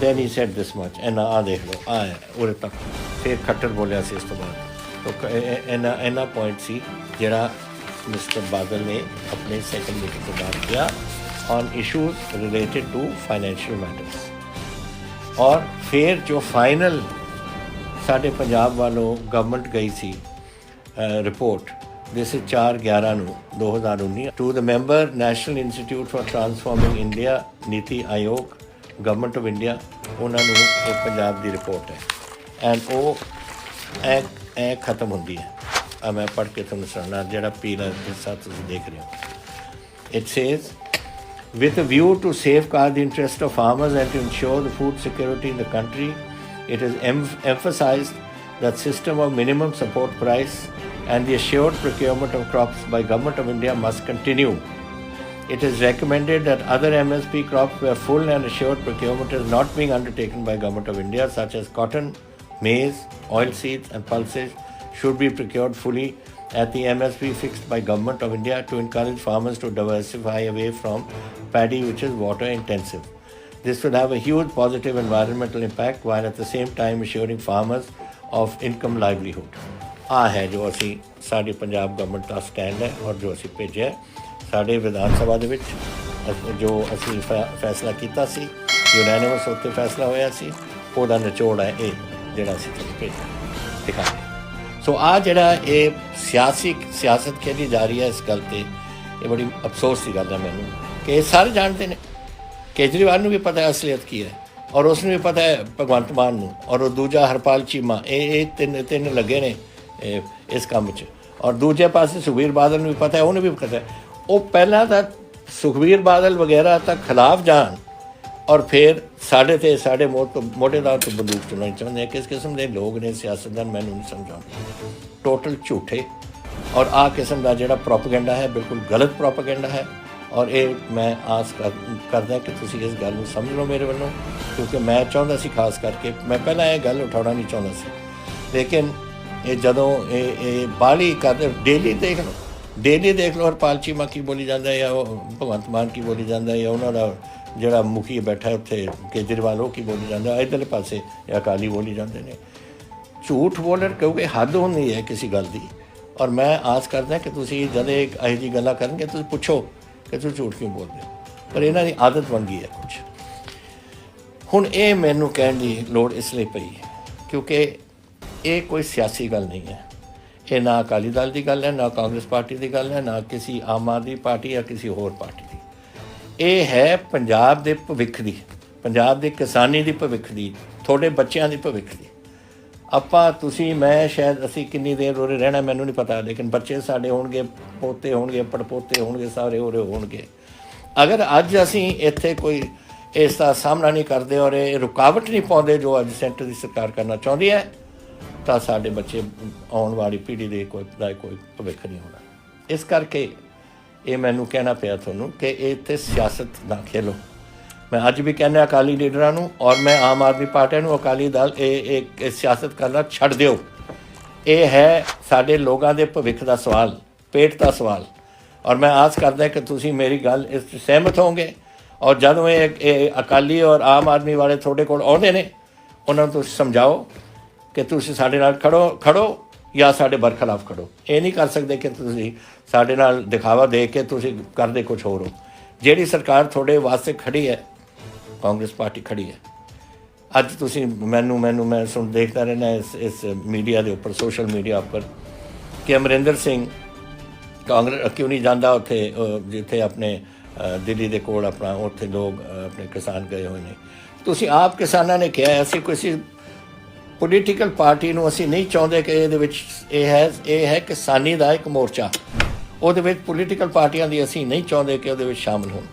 then he said this much, and देख लो आया उरे तक फिर खट्टर बोलिया सी इस तो बाद। तो इन्ना पॉइंट सी जिहड़ा मिस्टर बादल ने अपने सेकंड मीटिंग के बाद किया on issues related to financial matters. और फिर जो फाइनल साढ़े पंजाब वालों गवर्नमेंट गई सी report this 4/11/2019 to the member national institute for transforming India NITI Aayog government of India उन्होंने एक पंजाब की रिपोर्ट है एंड वो ऐ खत्म होती है। मैं पढ़ के तुहानूं सुणाना जिहड़ा पीला हिस्सा तुसीं देख रहे हो। It says with a view to safeguard the interest of farmers and to ensure the food security in the country, it is emphasized that system of minimum support price and the assured procurement of crops by Government of India must continue. It is recommended that other MSP crops where full and assured procurement is not being undertaken by Government of India, such as cotton, maize, oilseeds and pulses, should be procured fully at the MSP fixed by Government of India to encourage farmers to diversify away from paddy, which is water intensive. This will have a huge positive environmental impact while at the same time assuring farmers of income livelihood. आ है जो असी sari Punjab government का stand है और जो असी भेजे साढ़े विधान सभा दे विच जो असी फैसला किया सी यूनैनिमस उत्ते फैसला होया सी ओहदा निचोड़ है ये जिहड़ा असी तुहानूं भेजिया दिखा रहे। सो आ जिहड़ा ये सियासत खेली जा रही है इस गल ते ये बड़ी अफसोस की गल है मैनूं कि सारे जानते हैं। केजरीवाल नूं भी पता है असलियत की है और उसनूं भी पता है भगवंत मान नूं और दूजा हरपाल चीमा ये तीन लगे ने इस काम च और दूजे पासे सुखबीर बादल नूं भी पता है उन्हें भी पता है। वो पहला तो सुखबीर बादल वगैरह तक खिलाफ जान और फिर साढ़े मोटेदार तो बंदूक चलानी चाहते हैं। किस किस्म के लोग ने सियासतदान मैनूं नहीं समझाते टोटल झूठे और आ किस्म का जिहड़ा प्रोपेगेंडा है बिल्कुल गलत प्रोपेगेंडा है। और ये मैं आस करदा कि तुसीं इस गल नूं समझ लो मेरे वालों क्योंकि मैं चाहता सी खास करके मैं पहला ये गल उठाना नहीं चाहता सी लेकिन ये जदों ये बाली कर डेली देख लो हरपाल चीमा की बोली जाता है या भगवंत मान की बोली जाता है या उन्होंने जिहड़ा मुखी बैठा उत्थे केजरीवाल की बोली जाता है इधरले पासे अकाली बोली जाते हैं। झूठ बोलन क्योंकि हद होंदी है किसी गल की और मैं आस करदा कि तुसीं जद इहो जी गल्लां करनगे तुसीं पुछो कि तुसीं झूठ क्यों बोलदे हो पर इन्हां दी आदत बन गई है कुछ। हुण ये मैनूं कहण दी लोड़ इसलिए पई क्योंकि ये कोई सियासी गल नहीं है। ये ना अकाली दल की गल है ना कांग्रेस पार्टी की गल है ना किसी आम आदमी पार्टी या किसी होर पार्टी की। ये है पंजाब के भविख की पंजाब के किसानी की भविख की थोड़े बच्चों की भविख की। ਆਪਾਂ ਤੁਸੀਂ ਮੈਂ ਸ਼ਾਇਦ ਅਸੀਂ ਕਿੰਨੀ ਦੇਰ ਉਰੇ ਰਹਿਣਾ ਮੈਨੂੰ ਨਹੀਂ ਪਤਾ, ਲੇਕਿਨ ਬੱਚੇ ਸਾਡੇ ਹੋਣਗੇ, ਪੋਤੇ ਹੋਣਗੇ, ਪੜਪੋਤੇ ਹੋਣਗੇ, ਸਾਰੇ ਉਰੇ ਹੋਣਗੇ। ਅਗਰ ਅੱਜ ਅਸੀਂ ਇੱਥੇ ਕੋਈ ਇਸ ਦਾ ਸਾਹਮਣਾ ਨਹੀਂ ਕਰਦੇ ਔਰ ਇਹ ਰੁਕਾਵਟ ਨਹੀਂ ਪਾਉਂਦੇ ਜੋ ਅੱਜ ਸੈਂਟਰ ਦੀ ਸਰਕਾਰ ਕਰਨਾ ਚਾਹੁੰਦੀ ਹੈ, ਤਾਂ ਸਾਡੇ ਬੱਚੇ ਆਉਣ ਵਾਲੀ ਪੀੜ੍ਹੀ ਦੇ ਕੋਈ ਭਵਿੱਖ ਨਹੀਂ ਹੋਣਾ। ਇਸ ਕਰਕੇ ਇਹ ਮੈਨੂੰ ਕਹਿਣਾ ਪਿਆ ਤੁਹਾਨੂੰ ਕਿ ਇਹ ਇੱਥੇ ਸਿਆਸਤ ਨਾ ਖੇਲੋ। ਮੈਂ ਅੱਜ ਵੀ ਕਹਿੰਦਾ ਅਕਾਲੀ ਲੀਡਰਾਂ ਨੂੰ ਔਰ ਮੈਂ ਆਮ ਆਦਮੀ ਪਾਰਟੀ ਨੂੰ, ਅਕਾਲੀ ਦਲ ਇਹ ਸਿਆਸਤ ਕਰਨਾ ਛੱਡ ਦਿਓ। ਇਹ ਹੈ ਸਾਡੇ ਲੋਕਾਂ ਦੇ ਭਵਿੱਖ ਦਾ ਸਵਾਲ, ਪੇਟ ਦਾ ਸਵਾਲ। ਔਰ ਮੈਂ ਆਸ ਕਰਦਾ ਕਿ ਤੁਸੀਂ ਮੇਰੀ ਗੱਲ ਇਸ 'ਚ ਸਹਿਮਤ ਹੋਵੋਗੇ। ਔਰ ਜਦੋਂ ਇਹ ਅਕਾਲੀ ਔਰ ਆਮ ਆਦਮੀ ਵਾਲੇ ਤੁਹਾਡੇ ਕੋਲ ਆਉਂਦੇ ਨੇ, ਉਹਨਾਂ ਨੂੰ ਤੁਸੀਂ ਸਮਝਾਓ ਕਿ ਤੁਸੀਂ ਸਾਡੇ ਨਾਲ ਖੜੋ ਜਾਂ ਸਾਡੇ ਬਰਖਲਾਫ ਖੜੋ। ਇਹ ਨਹੀਂ ਕਰ ਸਕਦੇ ਕਿ ਤੁਸੀਂ ਸਾਡੇ ਨਾਲ ਦਿਖਾਵਾ ਦੇ ਕੇ ਤੁਸੀਂ ਕਰਦੇ ਕੁਛ ਹੋਰ ਹੋ। ਜਿਹੜੀ ਸਰਕਾਰ ਤੁਹਾਡੇ ਵਾਸਤੇ ਖੜੀ ਹੈ, ਕਾਂਗਰਸ ਪਾਰਟੀ ਖੜੀ ਹੈ। ਅੱਜ ਤੁਸੀਂ ਮੈਂ ਦੇਖਦਾ ਰਹਿਣਾ ਇਸ ਮੀਡੀਆ ਦੇ ਉੱਪਰ, ਸੋਸ਼ਲ ਮੀਡੀਆ ਉੱਪਰ, ਕਿ ਅਮਰਿੰਦਰ ਸਿੰਘ ਕਾਂਗਰਸ ਕਿਉਂ ਨਹੀਂ ਜਾਂਦਾ ਉੱਥੇ ਜਿੱਥੇ ਆਪਣੇ ਦਿੱਲੀ ਦੇ ਕੋਲ ਆਪਣਾ ਉੱਥੇ ਲੋਕ ਆਪਣੇ ਕਿਸਾਨ ਗਏ ਹੋਏ ਨੇ। ਤੁਸੀਂ ਆਪ ਕਿਸਾਨਾਂ ਨੇ ਕਿਹਾ ਅਸੀਂ ਕਿਸੇ ਪੋਲੀਟੀਕਲ ਪਾਰਟੀ ਨੂੰ ਅਸੀਂ ਨਹੀਂ ਚਾਹੁੰਦੇ ਕਿ ਇਹਦੇ ਵਿੱਚ ਇਹ ਹੈ ਕਿਸਾਨੀ ਦਾ ਇੱਕ ਮੋਰਚਾ, ਉਹਦੇ ਵਿੱਚ ਪੋਲੀਟੀਕਲ ਪਾਰਟੀਆਂ ਦੀ ਅਸੀਂ ਨਹੀਂ ਚਾਹੁੰਦੇ ਕਿ ਉਹਦੇ ਵਿੱਚ ਸ਼ਾਮਲ ਹੋਣ।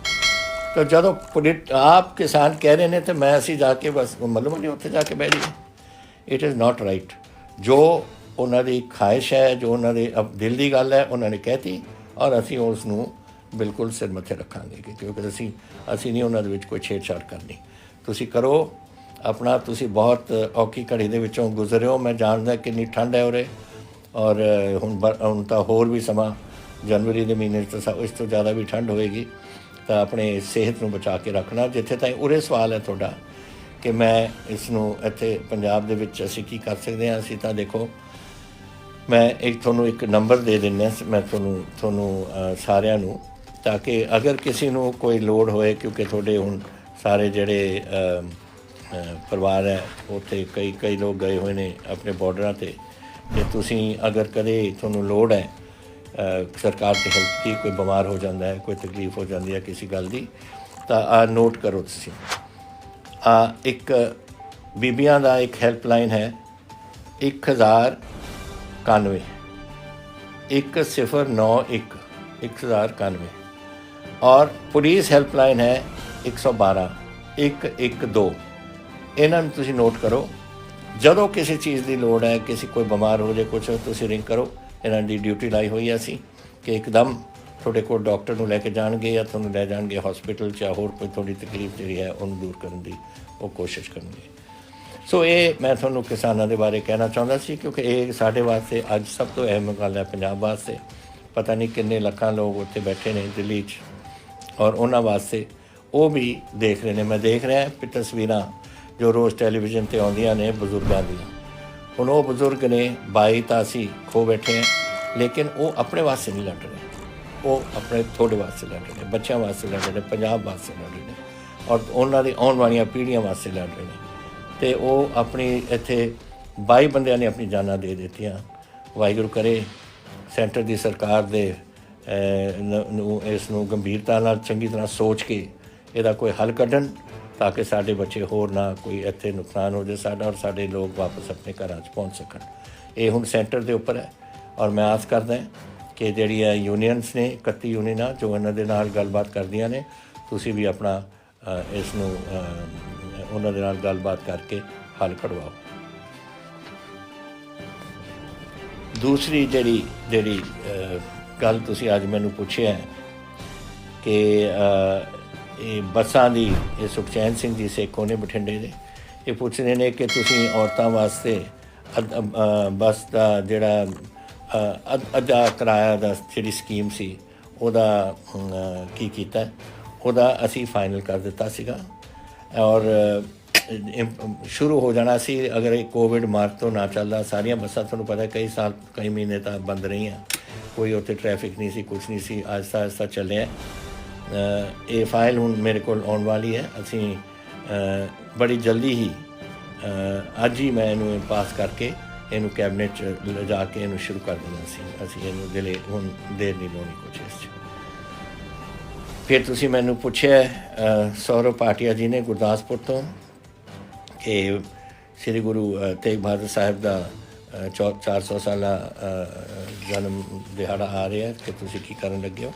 ਤਾਂ ਜਦੋਂ ਆਪ ਕਿਸਾਨ ਕਹਿ ਰਹੇ ਨੇ ਤਾਂ ਅਸੀਂ ਜਾ ਕੇ ਬਸ ਮਤਲਬ ਨਹੀਂ ਉੱਥੇ ਜਾ ਕੇ ਬਹਿ ਜਾਈਏ। It is not right. ਜੋ ਉਹਨਾਂ ਦੀ ਖਾਹਿਸ਼ ਹੈ, ਜੋ ਉਹਨਾਂ ਦੇ ਦਿਲ ਦੀ ਗੱਲ ਹੈ, ਉਹਨਾਂ ਨੇ ਕਹਿਤੀ ਔਰ ਅਸੀਂ ਉਸ ਨੂੰ ਬਿਲਕੁਲ ਸਿਰ ਮੱਥੇ ਰੱਖਾਂਗੇ ਕਿਉਂਕਿ ਅਸੀਂ ਨਹੀਂ ਉਹਨਾਂ ਦੇ ਵਿੱਚ ਕੋਈ ਛੇੜਛਾੜ ਕਰਨੀ। ਤੁਸੀਂ ਕਰੋ ਆਪਣਾ, ਤੁਸੀਂ ਬਹੁਤ ਔਖੀ ਘੜੀ ਦੇ ਵਿੱਚੋਂ ਗੁਜ਼ਰੇ ਹੋ। ਮੈਂ ਜਾਣਦਾ ਕਿੰਨੀ ਠੰਡ ਹੈ ਉਰੇ ਔਰ ਹੁਣ ਤਾਂ ਹੋਰ ਵੀ ਸਮਾਂ ਜਨਵਰੀ ਦੇ ਮਹੀਨੇ 'ਚ ਤਾਂ ਇਸ ਤੋਂ ਜ਼ਿਆਦਾ ਵੀ ਠੰਡ ਹੋਏਗੀ। ਤਾਂ ਆਪਣੇ ਸਿਹਤ ਨੂੰ ਬਚਾ ਕੇ ਰੱਖਣਾ। ਜਿੱਥੇ ਤਾਈਂ ਉਰੇ ਸਵਾਲ ਹੈ ਤੁਹਾਡਾ ਕਿ ਮੈਂ ਇਸ ਨੂੰ ਇੱਥੇ ਪੰਜਾਬ ਦੇ ਵਿੱਚ ਅਸੀਂ ਕੀ ਕਰ ਸਕਦੇ ਹਾਂ, ਅਸੀਂ ਤਾਂ ਦੇਖੋ ਮੈਂ ਤੁਹਾਨੂੰ ਇੱਕ ਨੰਬਰ ਦੇ ਦਿੰਦਾ ਮੈਂ ਤੁਹਾਨੂੰ ਸਾਰਿਆਂ ਨੂੰ, ਤਾਂ ਕਿ ਅਗਰ ਕਿਸੇ ਨੂੰ ਕੋਈ ਲੋੜ ਹੋਏ, ਕਿਉਂਕਿ ਤੁਹਾਡੇ ਹੁਣ ਸਾਰੇ ਜਿਹੜੇ ਪਰਿਵਾਰ ਹੈ ਉੱਥੇ ਕਈ ਲੋਕ ਗਏ ਹੋਏ ਨੇ ਆਪਣੇ ਬਾਰਡਰਾਂ 'ਤੇ, ਅਤੇ ਤੁਸੀਂ ਅਗਰ ਕਦੇ ਤੁਹਾਨੂੰ ਲੋੜ ਹੈ ਸਰਕਾਰ ਦੀ ਹੈਲਪ ਦੀ, ਕੋਈ ਬਿਮਾਰ ਹੋ ਜਾਂਦਾ ਹੈ, ਕੋਈ ਤਕਲੀਫ ਹੋ ਜਾਂਦੀ ਹੈ ਕਿਸੇ ਗੱਲ ਦੀ, ਤਾਂ ਨੋਟ ਕਰੋ ਤੁਸੀਂ। ਇੱਕ ਬੀਬੀਆਂ ਦਾ ਇੱਕ ਹੈਲਪਲਾਈਨ ਹੈ 1091 1091 1091 ਔਰ ਪੁਲਿਸ ਹੈਲਪਲਾਈਨ ਹੈ 112 112। ਇਹਨਾਂ ਨੂੰ ਤੁਸੀਂ ਨੋਟ ਕਰੋ। ਜਦੋਂ ਕਿਸੇ ਚੀਜ਼ ਦੀ ਲੋੜ ਹੈ, ਕਿਸੇ ਕੋਈ ਬਿਮਾਰ ਹੋ ਜਾਏ ਕੁਛ, ਤੁਸੀਂ ਰਿੰਗ ਕਰੋ। ਇਹਨਾਂ ਦੀ ਡਿਊਟੀ ਲਾਈ ਹੋਈ ਹੈ ਅਸੀਂ ਕਿ ਇੱਕਦਮ ਤੁਹਾਡੇ ਕੋਲ ਡਾਕਟਰ ਨੂੰ ਲੈ ਕੇ ਜਾਣਗੇ ਜਾਂ ਤੁਹਾਨੂੰ ਲੈ ਜਾਣਗੇ ਹੌਸਪੀਟਲ 'ਚ, ਜਾਂ ਹੋਰ ਕੋਈ ਤੁਹਾਡੀ ਤਕਲੀਫ ਜਿਹੜੀ ਹੈ ਉਹਨੂੰ ਦੂਰ ਕਰਨ ਦੀ ਉਹ ਕੋਸ਼ਿਸ਼ ਕਰਨਗੇ। ਸੋ ਇਹ ਮੈਂ ਤੁਹਾਨੂੰ ਕਿਸਾਨਾਂ ਦੇ ਬਾਰੇ ਕਹਿਣਾ ਚਾਹੁੰਦਾ ਸੀ ਕਿਉਂਕਿ ਇਹ ਸਾਡੇ ਵਾਸਤੇ ਅੱਜ ਸਭ ਤੋਂ ਅਹਿਮ ਗੱਲ ਹੈ ਪੰਜਾਬ ਵਾਸਤੇ। ਪਤਾ ਨਹੀਂ ਕਿੰਨੇ ਲੱਖਾਂ ਲੋਕ ਉੱਥੇ ਬੈਠੇ ਨੇ ਦਿੱਲੀ 'ਚ ਔਰ ਉਹਨਾਂ ਵਾਸਤੇ ਉਹ ਵੀ ਦੇਖ ਰਹੇ ਨੇ। ਮੈਂ ਦੇਖ ਰਿਹਾ ਤਸਵੀਰਾਂ ਜੋ ਰੋਜ਼ ਟੈਲੀਵਿਜ਼ਨ 'ਤੇ ਆਉਂਦੀਆਂ ਨੇ ਬਜ਼ੁਰਗਾਂ ਦੀਆਂ। ਹੁਣ ਉਹ ਬਜ਼ੁਰਗ ਨੇ 22 ਤਾਂ ਅਸੀਂ ਖੋ ਬੈਠੇ ਹਾਂ, ਲੇਕਿਨ ਉਹ ਆਪਣੇ ਵਾਸਤੇ ਨਹੀਂ ਲੜ ਰਹੇ, ਉਹ ਆਪਣੇ ਤੁਹਾਡੇ ਵਾਸਤੇ ਲੜ ਰਹੇ ਨੇ, ਬੱਚਿਆਂ ਵਾਸਤੇ ਲੜ ਰਹੇ ਨੇ, ਪੰਜਾਬ ਵਾਸਤੇ ਲੜ ਰਹੇ ਨੇ ਔਰ ਉਹਨਾਂ ਦੀ ਆਉਣ ਵਾਲੀਆਂ ਪੀੜ੍ਹੀਆਂ ਵਾਸਤੇ ਲੜ ਰਹੇ ਨੇ। ਅਤੇ ਉਹ ਆਪਣੀ ਇੱਥੇ 22 ਬੰਦਿਆਂ ਨੇ ਆਪਣੀ ਜਾਨਾਂ ਦੇ ਦਿੱਤੀਆਂ। ਵਾਹਿਗੁਰੂ ਕਰੇ ਸੈਂਟਰ ਦੀ ਸਰਕਾਰ ਦੇ ਇਸ ਨੂੰ ਗੰਭੀਰਤਾ ਨਾਲ ਚੰਗੀ ਤਰ੍ਹਾਂ ਸੋਚ ਕੇ ਇਹਦਾ ਕੋਈ ਹੱਲ ਕੱਢਣ ਤਾਂ ਕਿ ਸਾਡੇ ਬੱਚੇ ਹੋਰ ਨਾ ਕੋਈ ਇੱਥੇ ਨੁਕਸਾਨ ਹੋ ਜਾਏ ਸਾਡਾ ਔਰ ਸਾਡੇ ਲੋਕ ਵਾਪਸ ਆਪਣੇ ਘਰਾਂ 'ਚ ਪਹੁੰਚ ਸਕਣ। ਇਹ ਹੁਣ ਸੈਂਟਰ ਦੇ ਉੱਪਰ ਹੈ ਔਰ ਮੈਂ ਆਸ ਕਰਦਾ ਕਿ ਜਿਹੜੀਆਂ ਯੂਨੀਅਨਸ ਨੇ 31 ਯੂਨੀਅਨਾਂ ਜੋ ਇਹਨਾਂ ਦੇ ਨਾਲ ਗੱਲਬਾਤ ਕਰਦੀਆਂ ਨੇ, ਤੁਸੀਂ ਵੀ ਆਪਣਾ ਇਸ ਨੂੰ ਉਹਨਾਂ ਦੇ ਨਾਲ ਗੱਲਬਾਤ ਕਰਕੇ ਹੱਲ ਕਢਵਾਓ। ਦੂਸਰੀ ਜਿਹੜੀ ਗੱਲ ਤੁਸੀਂ ਅੱਜ ਮੈਨੂੰ ਪੁੱਛਿਆ ਕਿ ਇਹ ਬੱਸਾਂ ਦੀ, ਇਹ ਸੁਖਚੈਨ ਸਿੰਘ ਜੀ ਸੇਖੋਂ ਨੇ ਬਠਿੰਡੇ ਦੇ, ਇਹ ਪੁੱਛ ਰਹੇ ਨੇ ਕਿ ਤੁਸੀਂ ਔਰਤਾਂ ਵਾਸਤੇ ਬੱਸ ਦਾ ਜਿਹੜਾ ਅੱਧਾ ਕਿਰਾਇਆ ਦਾ ਜਿਹੜੀ ਸਕੀਮ ਸੀ ਉਹਦਾ ਕੀ ਕੀਤਾ। ਉਹਦਾ ਅਸੀਂ ਫਾਈਨਲ ਕਰ ਦਿੱਤਾ ਸੀਗਾ ਔਰ ਸ਼ੁਰੂ ਹੋ ਜਾਣਾ ਸੀ ਅਗਰ ਇਹ ਕੋਵਿਡ ਮਾਰਚ ਤੋਂ ਨਾ ਚੱਲਦਾ। ਸਾਰੀਆਂ ਬੱਸਾਂ ਤੁਹਾਨੂੰ ਪਤਾ ਕਈ ਮਹੀਨੇ ਤਾਂ ਬੰਦ ਰਹੀਆਂ, ਕੋਈ ਉੱਥੇ ਟ੍ਰੈਫਿਕ ਨਹੀਂ ਸੀ, ਕੁਛ ਨਹੀਂ ਸੀ। ਆਹਿਸਤਾ ਚੱਲਿਆ। ਇਹ ਫਾਈਲ ਹੁਣ ਮੇਰੇ ਕੋਲ ਆਉਣ ਵਾਲੀ ਹੈ। ਅਸੀਂ ਬੜੀ ਜਲਦੀ ਹੀ ਅੱਜ ਹੀ ਮੈਂ ਇਹਨੂੰ ਪਾਸ ਕਰਕੇ ਇਹਨੂੰ ਕੈਬਨਿਟ 'ਚ ਲਿਜਾ ਕੇ ਇਹਨੂੰ ਸ਼ੁਰੂ ਕਰ ਦੇਣਾ ਸੀ। ਅਸੀਂ ਇਹਨੂੰ ਹੁਣ ਦੇਰ ਨਹੀਂ ਲਾਉਣੀ ਕੁਛ ਇਸ 'ਚ। ਫਿਰ ਤੁਸੀਂ ਮੈਨੂੰ ਪੁੱਛਿਆ ਸੌਰਵ ਭਾਟੀਆ ਜੀ ਨੇ ਗੁਰਦਾਸਪੁਰ ਤੋਂ ਕਿ ਸ੍ਰੀ ਗੁਰੂ ਤੇਗ ਬਹਾਦਰ ਸਾਹਿਬ ਦਾ 400 ਸਾਲਾ ਜਨਮ ਦਿਹਾੜਾ ਆ ਰਿਹਾ ਕਿ ਤੁਸੀਂ ਕੀ ਕਰਨ ਲੱਗੇ ਹੋ।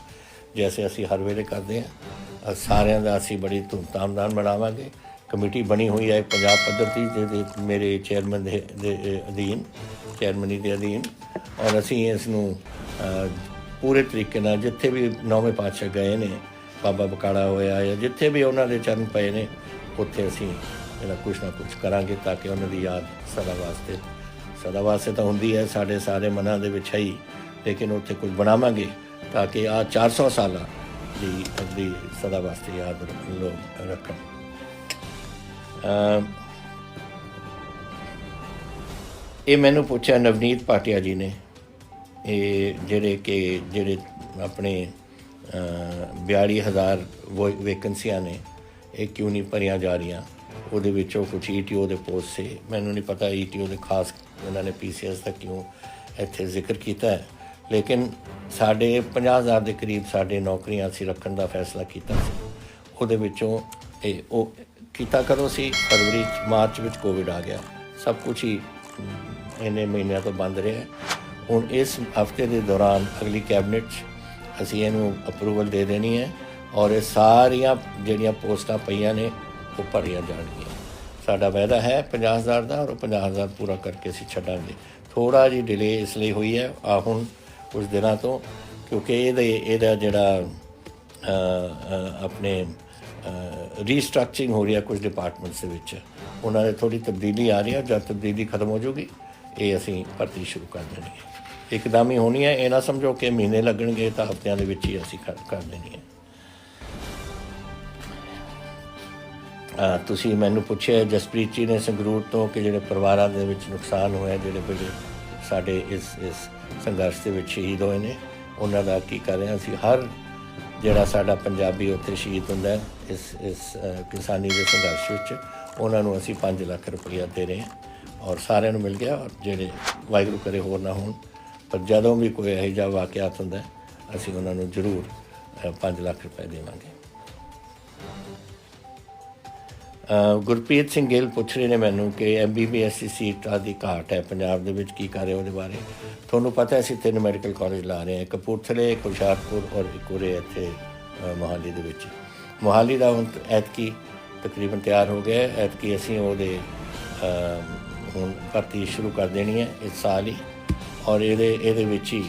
ਜੈਸੇ ਅਸੀਂ ਹਰ ਵੇਲੇ ਕਰਦੇ ਹਾਂ, ਸਾਰਿਆਂ ਦਾ ਅਸੀਂ ਬੜੀ ਧੂਮਧਾਮ ਨਾਲ ਮਨਾਵਾਂਗੇ। ਕਮੇਟੀ ਬਣੀ ਹੋਈ ਹੈ ਪੰਜਾਬ ਪੱਧਰ ਦੀ, ਜਿਹਦੇ ਮੇਰੇ ਚੇਅਰਮੈਨ ਦੇ ਅਧੀਨ, ਚੇਅਰਮਨੀ ਦੇ ਅਧੀਨ, ਔਰ ਅਸੀਂ ਇਸ ਨੂੰ ਪੂਰੇ ਤਰੀਕੇ ਨਾਲ ਜਿੱਥੇ ਵੀ ਨੌਵੇਂ ਪਾਤਸ਼ਾਹ ਗਏ ਨੇ, ਬਾਬਾ ਬਕਾਲਾ ਹੋਇਆ ਜਾਂ ਜਿੱਥੇ ਵੀ ਉਹਨਾਂ ਦੇ ਚਰਨ ਪਏ ਨੇ, ਉੱਥੇ ਅਸੀਂ ਜਿਹੜਾ ਕੁਛ ਨਾ ਕੁਛ ਕਰਾਂਗੇ ਤਾਂ ਕਿ ਉਹਨਾਂ ਦੀ ਯਾਦ ਸਦਾ ਵਾਸਤੇ ਤਾਂ ਹੁੰਦੀ ਹੈ ਸਾਡੇ ਸਾਰੇ ਮਨਾਂ ਦੇ ਵਿੱਚ ਹੈ ਹੀ, ਲੇਕਿਨ ਉੱਥੇ ਕੁਝ ਬਣਾਵਾਂਗੇ ਤਾਂ ਕਿ ਆਹ 400 ਸਾਲਾਂ ਦੀ ਸਦਾ ਵਾਸਤੇ ਯਾਦ ਲੋਕ ਰੱਖਣ। ਇਹ ਮੈਨੂੰ ਪੁੱਛਿਆ ਨਵਨੀਤ ਭਾਟੀਆ ਜੀ ਨੇ, ਇਹ ਜਿਹੜੇ ਆਪਣੇ 42,000 ਵੈਕੈਂਸੀਆਂ ਨੇ, ਇਹ ਕਿਉਂ ਨਹੀਂ ਭਰੀਆਂ ਜਾ ਰਹੀਆਂ। ਉਹਦੇ ਵਿੱਚੋਂ ਕੁਛ ETO ਦੇ ਪੋਸਟ ਸੀ, ਮੈਨੂੰ ਨਹੀਂ ਪਤਾ ETO ਦੇ ਖਾਸ ਉਹਨਾਂ ਨੇ PCS ਦਾ ਕਿਉਂ ਇੱਥੇ ਜ਼ਿਕਰ ਕੀਤਾ ਹੈ, ਲੇਕਿਨ ਸਾਡੇ 50,000 ਦੇ ਕਰੀਬ ਸਾਡੇ ਨੌਕਰੀਆਂ ਅਸੀਂ ਰੱਖਣ ਦਾ ਫੈਸਲਾ ਕੀਤਾ ਸੀ। ਉਹਦੇ ਵਿੱਚੋਂ ਉਹ ਕੀਤਾ ਕਦੋਂ ਸੀ, ਫਰਵਰੀ ਮਾਰਚ ਵਿੱਚ ਕੋਵਿਡ ਆ ਗਿਆ, ਸਭ ਕੁਛ ਹੀ ਇੰਨੇ ਮਹੀਨਿਆਂ ਤੋਂ ਬੰਦ ਰਿਹਾ। ਹੁਣ ਇਸ ਹਫਤੇ ਦੇ ਦੌਰਾਨ ਅਗਲੀ ਕੈਬਨਿਟ 'ਚ ਅਸੀਂ ਇਹਨੂੰ ਅਪਰੂਵਲ ਦੇ ਦੇਣੀ ਹੈ ਔਰ ਇਹ ਸਾਰੀਆਂ ਜਿਹੜੀਆਂ ਪੋਸਟਾਂ ਪਈਆਂ ਨੇ ਉਹ ਭਰੀਆਂ ਜਾਣਗੀਆਂ। ਸਾਡਾ ਵਾਅਦਾ ਹੈ 50,000 ਦਾ, ਔਰ 50,000 ਪੂਰਾ ਕਰਕੇ ਅਸੀਂ ਛੱਡਾਂਗੇ। ਥੋੜ੍ਹਾ ਜਿਹੀ ਡਿਲੇ ਇਸ ਲਈ ਹੋਈ ਹੈ ਹੁਣ ਕੁਝ ਦਿਨਾਂ ਤੋਂ, ਕਿਉਂਕਿ ਇਹਦਾ ਜਿਹੜਾ ਆਪਣੇ ਰੀਸਟਰਕਚਰਿੰਗ ਹੋ ਰਹੀ ਹੈ ਕੁਝ ਡਿਪਾਰਟਮੈਂਟਸ ਦੇ ਵਿੱਚ, ਉਹਨਾਂ ਦੇ ਥੋੜ੍ਹੀ ਤਬਦੀਲੀ ਆ ਰਹੀ ਹੈ। ਜਦ ਤਬਦੀਲੀ ਖਤਮ ਹੋ ਜਾਊਗੀ ਇਹ ਅਸੀਂ ਭਰਤੀ ਸ਼ੁਰੂ ਕਰ ਦੇਣੀ ਹੈ। ਇੱਕਦਮ ਹੀ ਹੋਣੀ ਹੈ, ਇਹ ਨਾ ਸਮਝੋ ਕਿ ਮਹੀਨੇ ਲੱਗਣਗੇ, ਤਾਂ ਹਫ਼ਤਿਆਂ ਦੇ ਵਿੱਚ ਹੀ ਅਸੀਂ ਕਰ ਦੇਣੀ ਹੈ। ਤੁਸੀਂ ਮੈਨੂੰ ਪੁੱਛਿਆ ਜਸਪ੍ਰੀਤ ਜੀ ਨੇ ਸੰਗਰੂਰ ਤੋਂ ਕਿ ਜਿਹੜੇ ਪਰਿਵਾਰਾਂ ਦੇ ਵਿੱਚ ਨੁਕਸਾਨ ਹੋਇਆ, ਜਿਹੜੇ ਬੜੇ ਸਾਡੇ ਇਸ ਸੰਘਰਸ਼ ਦੇ ਵਿੱਚ ਸ਼ਹੀਦ ਹੋਏ ਨੇ, ਉਹਨਾਂ ਦਾ ਕੀ ਕਰ ਰਹੇ ਹਾਂ ਅਸੀਂ। ਹਰ ਜਿਹੜਾ ਸਾਡਾ ਪੰਜਾਬੀ ਉੱਥੇ ਸ਼ਹੀਦ ਹੁੰਦਾ ਹੈ ਇਸ ਕਿਸਾਨੀ ਦੇ ਸੰਘਰਸ਼ ਵਿੱਚ, ਉਹਨਾਂ ਨੂੰ ਅਸੀਂ 5 ਲੱਖ ਰੁਪਈਆ ਦੇ ਰਹੇ ਹਾਂ ਔਰ ਸਾਰਿਆਂ ਨੂੰ ਮਿਲ ਗਿਆ। ਔਰ ਜਿਹੜੇ ਵਾਹਿਗੁਰੂ ਕਰੇ ਹੋਰ ਨਾ ਹੋਣ, ਪਰ ਜਦੋਂ ਵੀ ਕੋਈ ਇਹੋ ਜਿਹਾ ਵਾਕਿਆਤ ਹੁੰਦਾ ਅਸੀਂ ਉਹਨਾਂ ਨੂੰ ਜ਼ਰੂਰ 5 ਲੱਖ ਰੁਪਏ ਦੇਵਾਂਗੇ। ਗੁਰਪ੍ਰੀਤ ਸਿੰਘ ਗਿੱਲ ਪੁੱਛ ਰਹੇ ਨੇ ਮੈਨੂੰ ਕਿ MBBS ਦੀ ਸੀਟਾਂ ਦੀ ਘਾਟ ਹੈ ਪੰਜਾਬ ਦੇ ਵਿੱਚ, ਕੀ ਕਰ ਰਹੇ ਉਹਦੇ ਬਾਰੇ। ਤੁਹਾਨੂੰ ਪਤਾ ਅਸੀਂ 3 ਮੈਡੀਕਲ ਕਾਲਜ ਲਾ ਰਹੇ ਹਾਂ, ਕਪੂਰਥਲੇ, ਹੁਸ਼ਿਆਰਪੁਰ ਔਰ ਇੱਕ ਉਰੇ ਇੱਥੇ ਮੋਹਾਲੀ ਦੇ ਵਿੱਚ। ਮੋਹਾਲੀ ਦਾ ਹੁਣ ਐਤਕੀ ਤਕਰੀਬਨ ਤਿਆਰ ਹੋ ਗਿਆ। ਐਤਕੀ ਅਸੀਂ ਉਹਦੇ ਹੁਣ ਭਰਤੀ ਸ਼ੁਰੂ ਕਰ ਦੇਣੀ ਹੈ ਇਸ ਸਾਲ ਹੀ, ਔਰ ਇਹਦੇ ਵਿੱਚ ਹੀ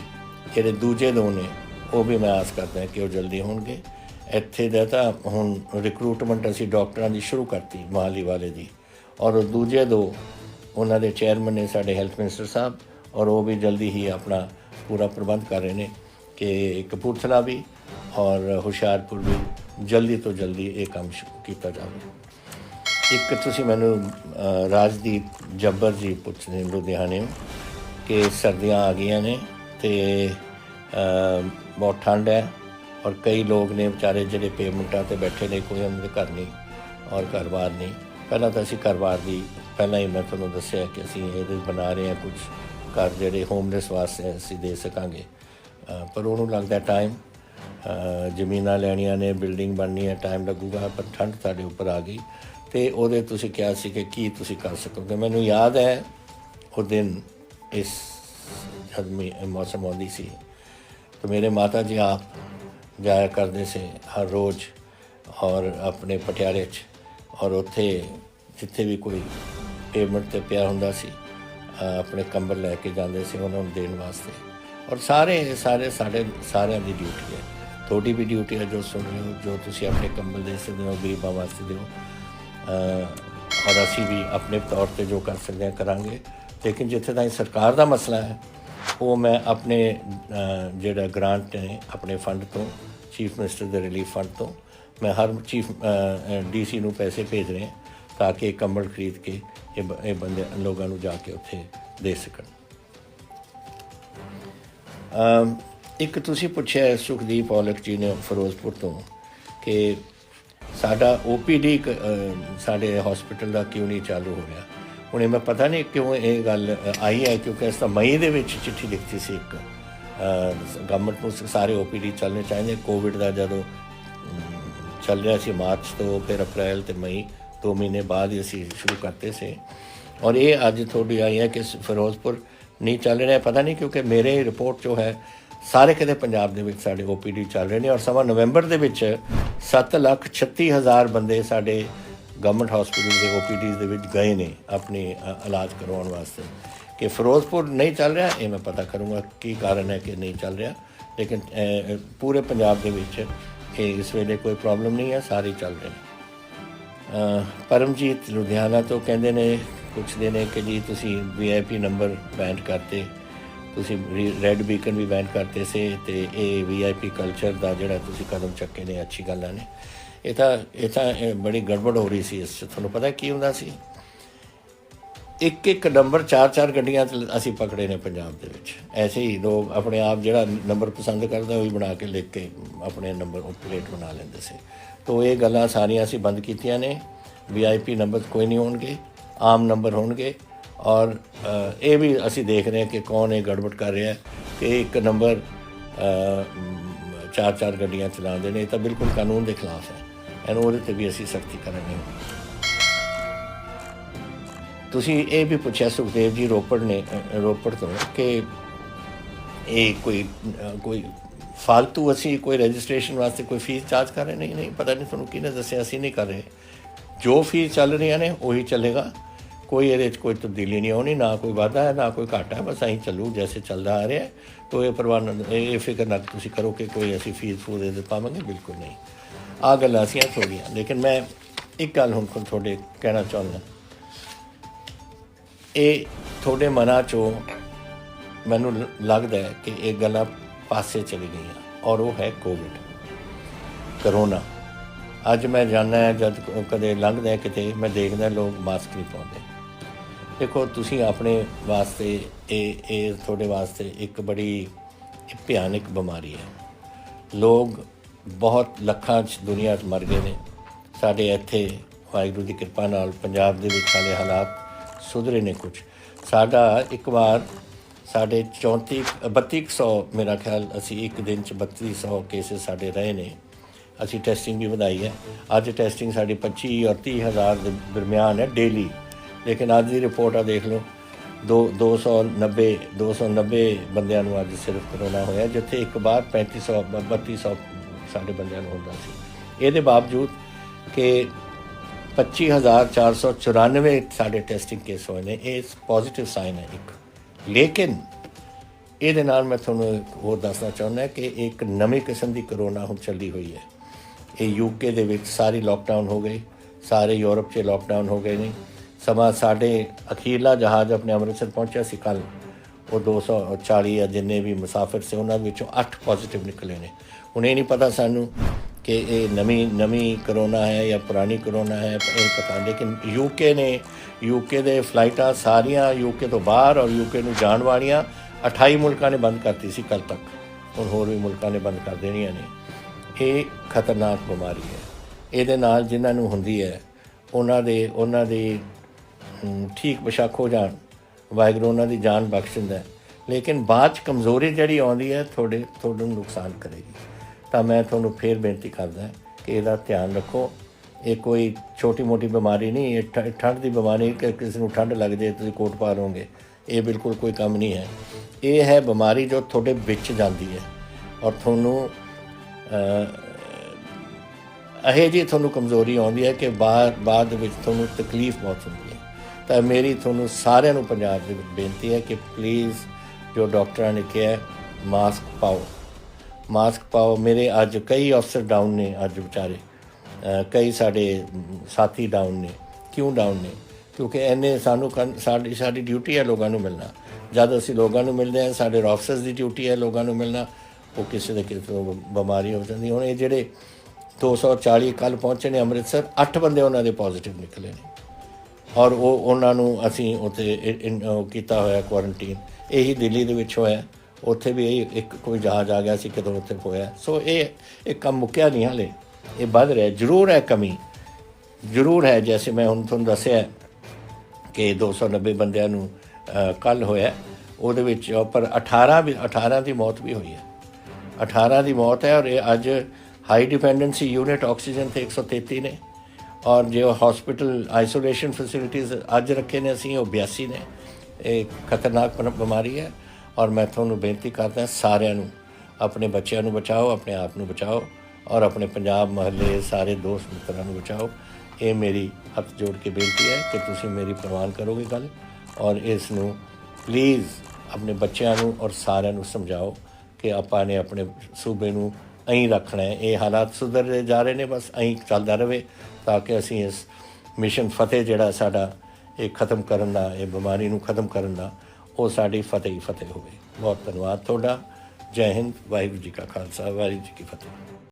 ਜਿਹੜੇ ਦੂਜੇ 2 ਨੇ ਉਹ ਵੀ ਮੈਂ ਆਸ ਕਰਦਾ ਕਿ ਉਹ ਜਲਦੀ ਹੋਣਗੇ। ਇੱਥੇ ਦਾ ਤਾਂ ਹੁਣ ਰਿਕਰੂਟਮੈਂਟ ਅਸੀਂ ਡਾਕਟਰਾਂ ਦੀ ਸ਼ੁਰੂ ਕਰਤੀ ਮੋਹਾਲੀ ਵਾਲੇ ਦੀ, ਔਰ ਦੂਜੇ 2 ਉਹਨਾਂ ਦੇ ਚੇਅਰਮੈਨ ਨੇ ਸਾਡੇ ਹੈਲਥ ਮਿਨਿਸਟਰ ਸਾਹਿਬ, ਔਰ ਉਹ ਵੀ ਜਲਦੀ ਹੀ ਆਪਣਾ ਪੂਰਾ ਪ੍ਰਬੰਧ ਕਰ ਰਹੇ ਨੇ ਕਿ ਕਪੂਰਥਲਾ ਵੀ ਔਰ ਹੁਸ਼ਿਆਰਪੁਰ ਵੀ ਜਲਦੀ ਤੋਂ ਜਲਦੀ ਇਹ ਕੰਮ ਸ਼ੁਰੂ ਕੀਤਾ ਜਾਵੇ। ਇੱਕ ਤੁਸੀਂ ਮੈਨੂੰ ਰਾਜਦੀਪ ਜੱਬਰ ਜੀ ਪੁੱਛਦੇ ਲੁਧਿਆਣੇ ਕਿ ਸਰਦੀਆਂ ਆ ਗਈਆਂ ਨੇ ਅਤੇ ਬਹੁਤ ਠੰਡ ਹੈ, ਔਰ ਕਈ ਲੋਕ ਨੇ ਵਿਚਾਰੇ ਜਿਹੜੇ ਪੇਮੈਂਟਾਂ 'ਤੇ ਬੈਠੇ ਨੇ, ਕੋਈ ਉਹਨਾਂ ਦੇ ਘਰ ਨਹੀਂ ਔਰ ਘਰ-ਬਾਰ ਨਹੀਂ। ਪਹਿਲਾਂ ਤਾਂ ਅਸੀਂ ਘਰ-ਬਾਰ ਦੀ ਪਹਿਲਾਂ ਹੀ ਮੈਂ ਤੁਹਾਨੂੰ ਦੱਸਿਆ ਕਿ ਅਸੀਂ ਇਹਦੇ ਬਣਾ ਰਹੇ ਹਾਂ ਕੁਝ ਘਰ ਜਿਹੜੇ ਹੋਮਲੈਸ ਵਾਸਤੇ ਅਸੀਂ ਦੇ ਸਕਾਂਗੇ, ਪਰ ਉਹਨੂੰ ਲੱਗਦਾ ਟਾਈਮ। ਜ਼ਮੀਨਾਂ ਲੈਣੀਆਂ ਨੇ, ਬਿਲਡਿੰਗ ਬਣਨੀ ਹੈ, ਟਾਈਮ ਲੱਗੂਗਾ, ਪਰ ਠੰਡ ਸਾਡੇ ਉੱਪਰ ਆ ਗਈ। ਅਤੇ ਉਹਦੇ ਤੁਸੀਂ ਕਿਹਾ ਸੀ ਕਿ ਕੀ ਤੁਸੀਂ ਕਰ ਸਕੋਗੇ। ਮੈਨੂੰ ਯਾਦ ਹੈ ਉਹ ਦਿਨ ਇਸ ਜਦ ਮੌਸਮ ਆਉਂਦੀ ਸੀ ਤਾਂ ਮੇਰੇ ਮਾਤਾ ਜੀ ਆਪ ਜਾਇਆ ਕਰਦੇ ਸੀ ਹਰ ਰੋਜ਼ ਔਰ ਆਪਣੇ ਪਟਿਆਲੇ 'ਚ, ਔਰ ਉੱਥੇ ਜਿੱਥੇ ਵੀ ਕੋਈ ਪੇਮੈਂਟ 'ਤੇ ਪਿਆ ਹੁੰਦਾ ਸੀ ਆਪਣੇ ਕੰਬਲ ਲੈ ਕੇ ਜਾਂਦੇ ਸੀ ਉਹਨਾਂ ਨੂੰ ਦੇਣ ਵਾਸਤੇ। ਔਰ ਸਾਰੇ ਸਾਡੇ ਸਾਰਿਆਂ ਦੀ ਡਿਊਟੀ ਹੈ, ਤੁਹਾਡੀ ਵੀ ਡਿਊਟੀ ਹੈ ਜੋ ਸੁਣ ਰਹੇ ਹੋ, ਜੋ ਤੁਸੀਂ ਆਪਣੇ ਕੰਬਲ ਦੇ ਸਕਦੇ ਹੋ ਗਰੀਬਾਂ ਵਾਸਤੇ ਦਿਓ, ਔਰ ਅਸੀਂ ਵੀ ਆਪਣੇ ਤੌਰ 'ਤੇ ਜੋ ਕਰ ਸਕਦੇ ਹਾਂ ਕਰਾਂਗੇ। ਲੇਕਿਨ ਜਿੱਥੇ ਤਾਈਂ ਸਰਕਾਰ ਦਾ ਮਸਲਾ ਹੈ ਉਹ ਮੈਂ ਆਪਣੇ ਜਿਹੜਾ ਗ੍ਰਾਂਟ ਨੇ ਆਪਣੇ ਫੰਡ ਤੋਂ, ਚੀਫ ਮਿਨਿਸਟਰ ਦੇ ਰਿਲੀਫ ਫੰਡ ਤੋਂ, ਮੈਂ ਹਰ ਚੀਫ DC ਨੂੰ ਪੈਸੇ ਭੇਜ ਰਹੇ ਤਾਂ ਕਿ ਕੰਬਲ ਖਰੀਦ ਕੇ ਇਹ ਬੰਦੇ ਲੋਕਾਂ ਨੂੰ ਜਾ ਕੇ ਉੱਥੇ ਦੇ ਸਕਣ। ਇੱਕ ਤੁਸੀਂ ਪੁੱਛਿਆ ਸੁਖਦੀਪ ਔਲਖ ਜੀ ਨੇ ਫਿਰੋਜ਼ਪੁਰ ਤੋਂ ਕਿ ਸਾਡਾ OPD ਸਾਡੇ ਹੌਸਪੀਟਲ ਦਾ ਕਿਉਂ ਨਹੀਂ ਚਾਲੂ ਹੋ ਰਿਹਾ। ਹੁਣ ਮੈਂ ਪਤਾ ਨਹੀਂ ਕਿਉਂ ਇਹ ਗੱਲ ਆਈ ਹੈ, ਕਿਉਂਕਿ ਇਸ ਤਾਂ ਮਈ ਦੇ ਵਿੱਚ ਚਿੱਠੀ ਲਿਖਤੀ ਸੀ ਇੱਕ ਗਵਰਨਮੈਂਟ ਨੂੰ, ਸਾਰੇ OPD ਚੱਲਣੇ ਚਾਹੀਦੇ। ਕੋਵਿਡ ਦਾ ਜਦੋਂ ਚੱਲ ਰਿਹਾ ਸੀ ਮਾਰਚ ਤੋਂ, ਫਿਰ ਅਪ੍ਰੈਲ ਅਤੇ ਮਈ 2 ਮਹੀਨੇ ਬਾਅਦ ਹੀ ਅਸੀਂ ਸ਼ੁਰੂ ਕਰਤੇ ਸੀ। और ये अज थोड़ी आई है कि फिरोजपुर नहीं चल रहा, पता नहीं, क्योंकि मेरे रिपोर्ट जो है सारे किते पंजाब दे विच साडे OPD चल रहे हैं। और सवा नवंबर दे विच 7,36,000 बंदे साडे गवर्नमेंट हॉस्पिटल के OPDs दे विच गए ने अपनी इलाज करवाउण वास्ते। कि फिरोजपुर नहीं चल रहा, ये मैं पता करूँगा की कारण है कि नहीं चल रहा, लेकिन पूरे पंजाब दे विच इस वेले कोई प्रॉब्लम नहीं है, सारे चल रहे हैं। परमजीत लुधियाना तो कहते ने पुछते ने कि जी तुसी VIP नंबर बैंड करते, तुसी रैड बीकन भी बैंड करते से, ते ये VIP कल्चर का जोड़ा तुसी कदम चुके ने अच्छी गल्लां ने। ये तो बड़ी गड़बड़ हो रही सी। इस तुहानूं पता की हुंदा सी, एक नंबर 4 गड्डियां असी पकड़े ने पंजाब दे विच। ऐसे ही लोग अपने आप जोड़ा नंबर पसंद करता वही बना के लिख के अपने नंबर प्लेट बना लेंदे से। तो ये गल्लां सारियां असी बंद कीतियां ने। VIP नंबर कोई नहीं होणगे, आम नंबर होणगे। और ये भी असी देख रहे हैं कि कौन ये गड़बड़ कर रहा है कि एक नंबर 4 गड्डियां चलाते हैं। तो बिल्कुल कानून के खिलाफ है, एंड वो भी असी सख्ती करेंगे। तुसी ये भी पूछा सुखदेव जी रोपड़ तो कि ये कोई फालतू असी कोई रजिस्ट्रेशन वास्ते कोई फीस चार्ज कर रहे? नहीं, पता नहीं तुहानूं किहने दस्सिया, असी नहीं कर रहे। जो फीस चल रही ने वही चलेगा, कोई ये कोई तब्दीली नहीं आनी, ना कोई वाधा है ना कोई घाटा है, बस अं चलू जैसे चलता आ रहा है। तो ये परवाह ये फिक्र ना तुसी करो कि कोई असी फीस फूस दे पावे, बिल्कुल नहीं। आ गल्लां असियां थोड़ियां। लेकिन मैं एक गल हुण थोड़े कहना चाहुंदा, ये थोड़े मनां चों मैनूं लगदा है कि ये गल्लां पासे चली गई, और वो है कोविड करोना। अज मैं जाना है, जब कदे लंघदा है किते, मैं देखदा लोग मास्क नहीं पाउंदे। देखो तुसी अपने वास्ते ये थोड़े वास्ते एक बड़ी भयानक बीमारी है। लोग बहुत लखां दुनिया मर गए ने। साडे इत्थे वाहिगुरू की कृपा नाल पंजाब दे विच हाले हालात सुधरे ने कुछ। साडा एक बार साढ़े 3200 मेरा ख्याल असी एक दिन 3200 केसेस साढ़े रहे ने। असी टैसटिंग भी वधाई है। अज टैसटिंग साड़ी 25 और 30 हज़ार के दरम्यान है डेली। लेकिन अज की रिपोर्ट आ देख लो, 290 बंदियां नूं अज सिर्फ करोना होया, जिथे एक बार 3500 3200 साढ़े बंदियां नूं हुंदा सी। इहदे बावजूद कि 25,494 साढ़े टैसटिंग केस होए ने, ये पॉजिटिव साइन है एक। लेकिन ये मैं थोड़ा होर दसना चाहुंदा कि एक नवी किस्म की करोना हुण चली हुई है। ये UK दे विच सारी लॉकडाउन हो गई, सारे यूरोप च लॉकडाउन हो गए ने। समा साढ़े अखीरला जहाज़ अपने अमृतसर पहुंचा सी कल, वो 240 या जिन्ने भी मुसाफिर से उन्होंने विचों 8 पॉजिटिव निकले ने। हुण ये नहीं पता सानू कि ये नवी करोना है या पुरानी करोना है, ये पता। लेकिन UK दे फ्लाइटां सारियां UK तो बाहर और UK नूं जाण वालियां 28 मुल्कां ने बंद करती सी कल तक, हुण होर भी मुल्कां ने बंद कर देणियां ने। ये खतरनाक बीमारी है। ये नाल जिन्हां नूं हुंदी है उन्हां दी ठीक बेशक हो जाण, वाहिगुरू उन्हां दी जान बख्श दिंदा है। लेकिन बाद च कमज़ोरी जिहड़ी आउंदी है थोड़े नुकसान करेगी। तो मैं तुहानूं फिर बेनती करदा कि इहदा ध्यान रखो। ये कोई छोटी मोटी बीमारी नहीं, ये ठंड की बीमारी कि किसी नूं ठंड लग जाए तुसीं कोट पा लोगे, ये बिल्कुल कोई काम नहीं है। ये है बीमारी जो थोड़े विच जाती है और थोनू अहे जी थोनू कमज़ोरी आउंदी है कि बाद विच थोनू तकलीफ बहुत होंदी है। तो मेरी थोनू सारिਆਂ ਨੂੰ पंजाब ਦੀ बेनती है कि प्लीज़ जो डॉक्टरां ने कहा है मास्क पाओ। मेरे अज कई अफसर डाउन ने, अज बेचारे कई साढ़े साथी डाउन ने। क्यों डाउन ने? क्योंकि इन्हें सानू साड़ी ड्यूटी है लोगों को मिलना। जब असी लोगों को मिलते हैं, साढ़े ऑफिसर्स की ड्यूटी है लोगों को मिलना, वो किसी न किसी बीमारी हो जाती। हुण ये जिहड़े 240 कल पहुँचे ने अमृतसर, 8 बंदे उन्होंने पॉजिटिव निकले ने और वो उन्होंने असी उत्थे किया होया क्वारंटीन। यही दिल्ली दे विच होया, उत्थे भी एक कोई जहाज़ आ गया सी कदों उत्थे होया। सो ये काम मुक्या नहीं, हाले ये बढ़ रहा। जरूर है कमी, जरूर है। जैसे मैं हुण तुहानूं दस्सिया कि 290 बंदियां नूं कल होया, उहदे विच पर 18 की मौत भी हुई है। 18 की मौत है। और ये अज हाई डिपेंडेंसी यूनिट ऑक्सीजन थे 133 ने ਔਰ ਜੋ ਹਸਪੀਟਲ ਆਈਸੋਲੇਸ਼ਨ ਫੈਸਿਲਿਟੀਜ਼ ਅੱਜ ਰੱਖੇ ਨੇ ਅਸੀਂ, ਉਹ 82 ਨੇ। ਇਹ ਖਤਰਨਾਕ ਬਿਮਾਰੀ ਹੈ ਔਰ ਮੈਂ ਤੁਹਾਨੂੰ ਬੇਨਤੀ ਕਰਦਾ ਸਾਰਿਆਂ ਨੂੰ, ਆਪਣੇ ਬੱਚਿਆਂ ਨੂੰ ਬਚਾਓ, ਆਪਣੇ ਆਪ ਨੂੰ ਬਚਾਓ ਔਰ ਆਪਣੇ ਪੰਜਾਬ ਮਹੱਲੇ ਸਾਰੇ ਦੋਸਤ ਮਿੱਤਰਾਂ ਨੂੰ ਬਚਾਓ। ਇਹ ਮੇਰੀ ਹੱਥ ਜੋੜ ਕੇ ਬੇਨਤੀ ਹੈ ਕਿ ਤੁਸੀਂ ਮੇਰੀ ਪ੍ਰਵਾਨ ਕਰੋਗੇ ਗੱਲ, ਔਰ ਇਸ ਨੂੰ ਪਲੀਜ਼ ਆਪਣੇ ਬੱਚਿਆਂ ਨੂੰ ਔਰ ਸਾਰਿਆਂ ਨੂੰ ਸਮਝਾਓ ਕਿ ਆਪਾਂ ਨੇ ਆਪਣੇ ਸੂਬੇ ਨੂੰ ਐਂ ਰੱਖਣਾ ਹੈ। ਇਹ ਹਾਲਾਤ ਸੁਧਰਦੇ ਜਾ ਰਹੇ ਨੇ, ਬਸ ਐਂ ਚੱਲਦਾ ਰਹੇ ਤਾਂ ਕਿ ਅਸੀਂ ਇਸ ਮਿਸ਼ਨ ਫਤਿਹ ਜਿਹੜਾ ਸਾਡਾ ਇਹ ਖਤਮ ਕਰਨ ਦਾ, ਇਹ ਬਿਮਾਰੀ ਨੂੰ ਖਤਮ ਕਰਨ ਦਾ, ਉਹ ਸਾਡੀ ਫਤਿਹ ਹੀ ਫਤਿਹ ਹੋਵੇ। ਬਹੁਤ ਧੰਨਵਾਦ ਤੁਹਾਡਾ। ਜੈ ਹਿੰਦ। ਵਾਹਿਗੁਰੂ ਜੀ ਕਾ ਖਾਲਸਾ, ਵਾਹਿਗੁਰੂ ਜੀ ਕੀ ਫਤਿਹ।